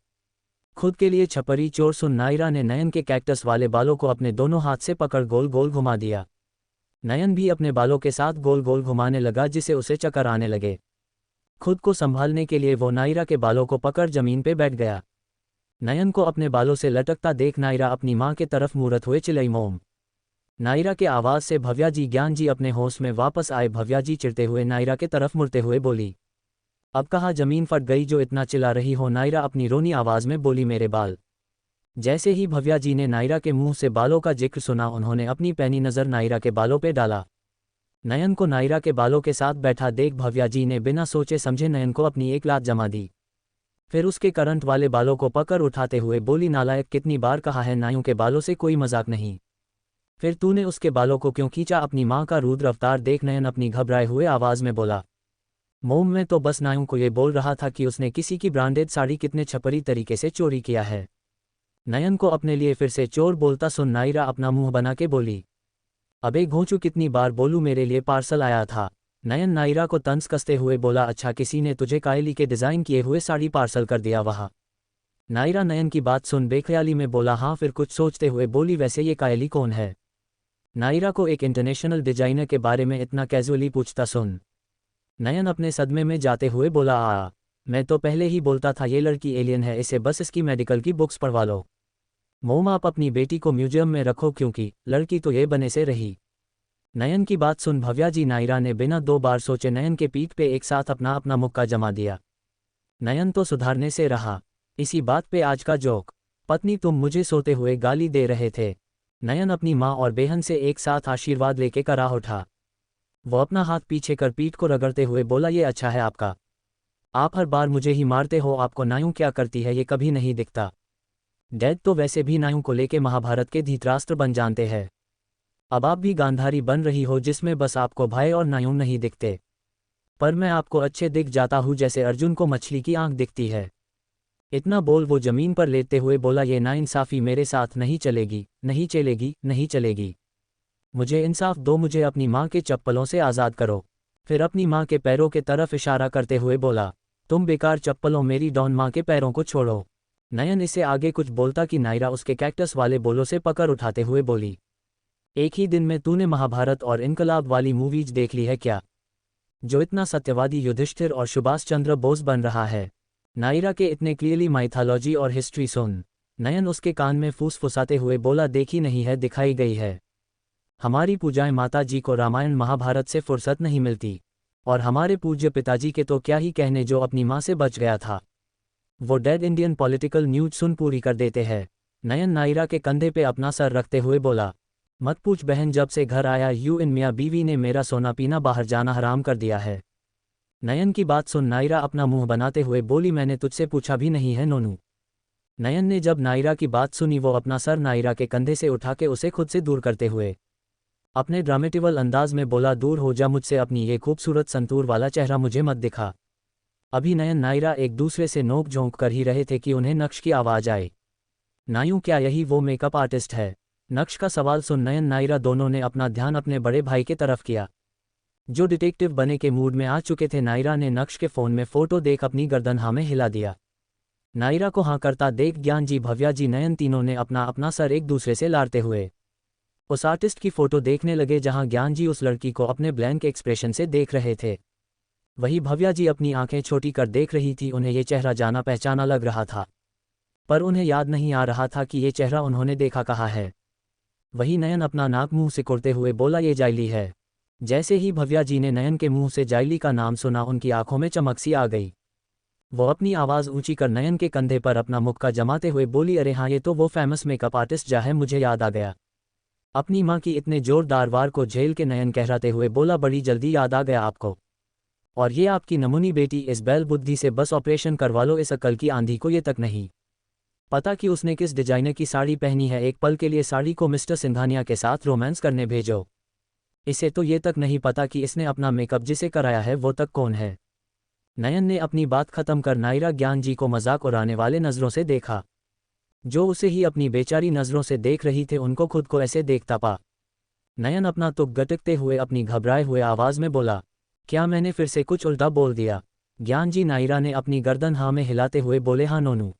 खुद के लिए छपरी चोर सुन नायरा ने नयन के कैक्टस वाले बालों को अपने दोनों हाथ से पकड़ गोल गोल घुमा दिया। नयन भी अपने बालों के साथ गोल गोल घुमाने लगा जिसे उसे चक्कर आने लगे। खुद को संभालने के लिए वो नायरा के बालों को पकड़ जमीन पे बैठ गया। नयन को अपने बालों से लटकता देख नायरा अपनी माँ के तरफ मूर्त हुए चिल्लाई मोम। नायरा के आवाज़ से भव्या जी ज्ञान जी अपने होश में वापस आए। भव्या जी चिढ़ते हुए नायरा के तरफ मुड़ते हुए बोली, अब कहाँ जमीन फट गई जो इतना चिल्ला रही हो। नायरा अपनी रोनी आवाज़ में बोली, मेरे बाल। जैसे ही भव्या जी ने नायरा के मुंह से बालों का जिक्र सुना उन्होंने अपनी पैनी नज़र नायरा के बालों पे डाला। नयन को नायरा के बालों के साथ बैठा देख भव्या जी ने बिना सोचे समझे नयन को अपनी एक लात जमा दी। फिर उसके करंट वाले बालों को पकड़ उठाते हुए बोली, नालायक, कितनी बार कहा है नायों के बालों से कोई मजाक नहीं। फिर तूने उसके बालों को क्यों खींचा। अपनी माँ का रुद्र अवतार देख नयन अपनी घबराए हुए आवाज़ में बोला, मोम मैं तो बस नायों को ये बोल रहा था कि उसने किसी की ब्रांडेड साड़ी कितने छपरी तरीके से चोरी किया है। नयन को अपने लिए फिर से चोर बोलता सुन नायरा अपना मुंह बना के बोली, अबे घोंचू कितनी बार बोलूं, मेरे लिए पार्सल आया था। नयन नायरा को तंज कसते हुए बोला, अच्छा किसी ने तुझे कायली के डिज़ाइन किए हुए साड़ी पार्सल कर दिया वहाँ। नायरा नयन की बात सुन बेख्याली में बोला, हाँ। फिर कुछ सोचते हुए बोली, वैसे ये कायली कौन है। नायरा को एक इंटरनेशनल डिजाइनर के बारे में इतना कैजुअली पूछता सुन नयन अपने सदमे में जाते हुए बोला, मैं तो पहले ही बोलता था ये लड़की एलियन है, इसे बस इसकी मेडिकल की बुक्स पढ़वा लो। मोम आप अपनी बेटी को म्यूजियम में रखो क्योंकि लड़की तो ये बने से रही। नयन की बात सुन भव्या जी नायरा ने बिना दो बार सोचे नयन के पीठ पे एक साथ अपना अपना मुक्का जमा दिया। नयन तो सुधारने से रहा। इसी बात पे आज का जोक, पत्नी तुम मुझे सोते हुए गाली दे रहे थे। नयन अपनी माँ और बहन से एक साथ आशीर्वाद लेके करा उठा। वो अपना हाथ पीछे कर पीठ को रगड़ते हुए बोला, ये अच्छा है आपका, आप हर बार मुझे ही मारते हो। आपको नायों क्या करती है ये कभी नहीं दिखता। डैड तो वैसे भी नायों को लेके महाभारत के धृतराष्ट्र बन जानते हैं। अब आप भी गांधारी बन रही हो जिसमें बस आपको भाई और नायों नहीं दिखते। पर मैं आपको अच्छे दिख जाता हूँ जैसे अर्जुन को मछली की आंख दिखती है। इतना बोल वो जमीन पर लेटते हुए बोला, ये नाइंसाफ़ी मेरे साथ नहीं चलेगी, नहीं चलेगी, नहीं चलेगी। मुझे इंसाफ दो, मुझे अपनी माँ के चप्पलों से आज़ाद करो। फिर अपनी माँ के पैरों के तरफ इशारा करते हुए बोला, तुम बेकार चप्पलों, मेरी डॉन माँ के पैरों को छोड़ो। नयन इसे आगे कुछ बोलता कि नायरा उसके कैक्टस वाले बोलों से पकड़ उठाते हुए बोली, एक ही दिन में तूने महाभारत और इनकलाब वाली मूवीज देख ली है क्या, जो इतना सत्यवादी युधिष्ठिर और सुभाष चंद्र बोस बन रहा है। नायरा के इतने क्लियरली माइथोलॉजी और हिस्ट्री सुन नयन उसके कान में फुसफुसाते हुए बोला, देखी नहीं है, दिखाई गई है। हमारी पूजाएं माता जी को रामायण महाभारत से फुर्सत नहीं मिलती, और हमारे पूज्य पिताजी के तो क्या ही कहने, जो अपनी माँ से बच गया था वो डेड इंडियन पॉलिटिकल न्यूज सुन पूरी कर देते हैं। नयन नायरा के कंधे पे अपना सर रखते हुए बोला, मत पूछ बहन, जब से घर आया इन मियाँ बीवी ने मेरा सोना पीना बाहर जाना हराम कर दिया है। नयन की बात सुन नायरा अपना मुंह बनाते हुए बोली, मैंने तुझसे पूछा भी नहीं है नोनू। नयन ने जब नायरा की बात सुनी वो अपना सर नायरा के कंधे से उठा के उसे खुद से दूर करते हुए अपने ड्रामेटिवल अंदाज में बोला, दूर हो जा मुझसे, अपनी ये खूबसूरत संतूर वाला चेहरा मुझे मत दिखा। अभी नयन नायरा एक दूसरे से नोक झोंक कर ही रहे थे कि उन्हें नक्श की आवाज़ आई। नायू, क्या यही वो मेकअप आर्टिस्ट है। नक्श का सवाल सुन नयन नायरा दोनों ने अपना ध्यान अपने बड़े भाई के तरफ किया, जो डिटेक्टिव बने के मूड में आ चुके थे। नायरा ने नक्श के फ़ोन में फ़ोटो देख अपनी गर्दन हाँ में हिला दिया। नायरा को हाँ करता देख ज्ञान जी, भव्या जी, नयन तीनों ने अपना अपना सर एक दूसरे से लाड़ते हुए उस आर्टिस्ट की फ़ोटो देखने लगे जहां ज्ञान जी उस लड़की को अपने ब्लैंक एक्सप्रेशन से देख रहे थे। वही भव्या जी अपनी आंखें छोटी कर देख रही थी। उन्हें ये चेहरा जाना पहचाना लग रहा था, पर उन्हें याद नहीं आ रहा था कि ये चेहरा उन्होंने देखा कहाँ है। वही नयन अपना नाक मुंह सिकुड़ते हुए बोला, ये जाइली है। जैसे ही भव्या जी ने नयन के मुंह से जाइली का नाम सुना उनकी आंखों में चमक सी आ गई। वो अपनी आवाज़ ऊंची कर नयन के कंधे पर अपना मुक्का जमाते हुए बोली, अरे हाँ, ये तो वो फेमस मेकअप आर्टिस्ट जा है, मुझे याद आ गया। अपनी माँ की इतने जोरदार वार को झेल के नयन कहराते हुए बोला, बड़ी जल्दी याद आ गया आपको। और ये आपकी नमूनी बेटी, इस बैल बुद्धि से बस ऑपरेशन करवा लो, इस अकल की आंधी को ये तक नहीं पता कि उसने किस डिजाइनर की साड़ी पहनी है। एक पल के लिए साड़ी को मिस्टर सिंघानिया के साथ रोमांस करने भेजो। इसे तो ये तक नहीं पता कि इसने अपना मेकअप जिसे कराया है वो तक कौन है। नयन ने अपनी बात खत्म कर नायरा ज्ञान जी को मजाक उड़ाने वाले नज़रों से देखा, जो उसे ही अपनी बेचारी नज़रों से देख रही थे। उनको खुद को ऐसे देखता पा नयन अपना तुक गटकते हुए अपनी घबराए हुए आवाज़ में बोला, क्या मैंने फिर से कुछ उल्टा बोल दिया? ज्ञान जी नायरा ने अपनी गर्दन हाँ में हिलाते हुए बोले, हाँ नोनू।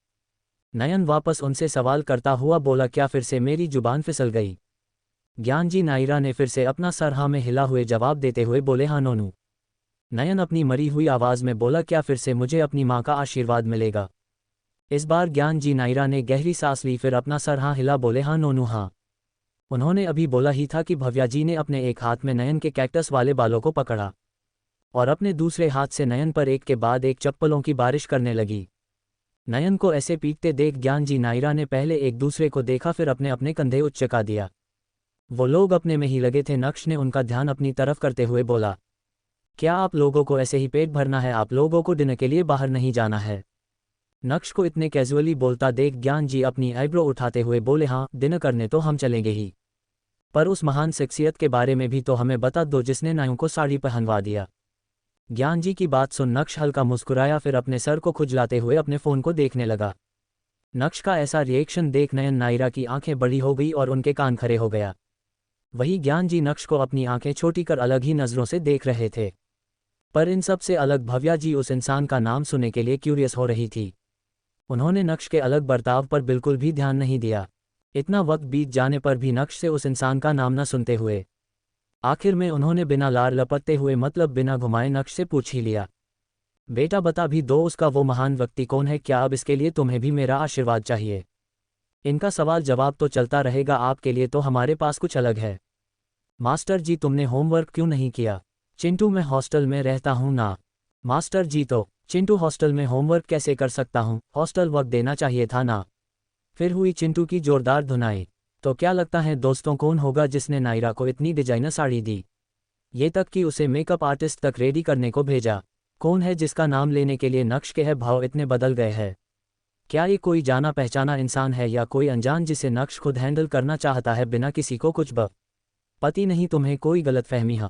नयन वापस उनसे सवाल करता हुआ बोला, क्या फिर से मेरी जुबान फिसल गई? ज्ञान जी नायरा ने फिर से अपना सर हाँ में हिला हुए जवाब देते हुए बोले, हाँ नोनू। नयन अपनी मरी हुई आवाज़ में बोला, क्या फिर से मुझे अपनी माँ का आशीर्वाद मिलेगा? इस बार ज्ञान जी नायरा ने गहरी सांस ली, फिर अपना सर हाँ हिला बोले, हाँ नोनू हाँ। उन्होंने अभी बोला ही था कि भव्या जी ने अपने एक हाथ में नयन के कैक्टस वाले बालों को पकड़ा और अपने दूसरे हाथ से नयन पर एक के बाद एक चप्पलों की बारिश करने लगी। नयन को ऐसे पीटते देख ज्ञान जी नायरा ने पहले एक दूसरे को देखा, फिर अपने अपने कंधे उचका दिया। वो लोग अपने में ही लगे थे। नक्श ने उनका ध्यान अपनी तरफ करते हुए बोला, क्या आप लोगों को ऐसे ही पेट भरना है? आप लोगों को डिनर के लिए बाहर नहीं जाना है? नक्श को इतने कैजुअली बोलता देख ज्ञान जी अपनी आईब्रो उठाते हुए बोले, हाँ डिनर करने तो हम चलेंगे ही, पर उस महान शख्सियत के बारे में भी तो हमें बता दो जिसने नायों को साड़ी पहनवा दिया। ज्ञान जी की बात सुन नक्श हल्का मुस्कुराया, फिर अपने सर को खुजलाते हुए अपने फ़ोन को देखने लगा। नक्श का ऐसा रिएक्शन देख नयन नायरा की आंखें बड़ी हो गई और उनके कान खड़े हो गया। वही ज्ञान जी नक्श को अपनी आंखें छोटी कर अलग ही नज़रों से देख रहे थे। पर इन सब से अलग भव्या जी उस इंसान का नाम सुनने के लिए क्यूरियस हो रही थी। उन्होंने नक्श के अलग बर्ताव पर बिल्कुल भी ध्यान नहीं दिया। इतना वक्त बीत जाने पर भी नक्श से उस इंसान का नाम न सुनते हुए आखिर में उन्होंने बिना लार लपटते हुए, मतलब बिना घुमाए, नक्श से पूछ ही लिया, बेटा बता भी दो उसका वो महान व्यक्ति कौन है? क्या अब इसके लिए तुम्हें भी मेरा आशीर्वाद चाहिए? इनका सवाल जवाब तो चलता रहेगा, आपके लिए तो हमारे पास कुछ अलग है। मास्टर जी तुमने होमवर्क क्यों नहीं किया? चिंटू मैं हॉस्टल में रहता हूँ ना। मास्टर जी तो चिंटू हॉस्टल में होमवर्क कैसे कर सकता हूँ? हॉस्टल वर्क देना चाहिए था ना। फिर हुई चिंटू की जोरदार धुनाई। तो क्या लगता है दोस्तों, कौन होगा जिसने नायरा को इतनी डिजाइनर साड़ी दी, ये तक कि उसे मेकअप आर्टिस्ट तक रेडी करने को भेजा? कौन है जिसका नाम लेने के लिए नक्श के है भाव इतने बदल गए हैं? क्या ये कोई जाना पहचाना इंसान है या कोई अनजान जिसे नक्श खुद हैंडल करना चाहता है बिना किसी को कुछ पति नहीं? तुम्हें कोई गलतफहमी है?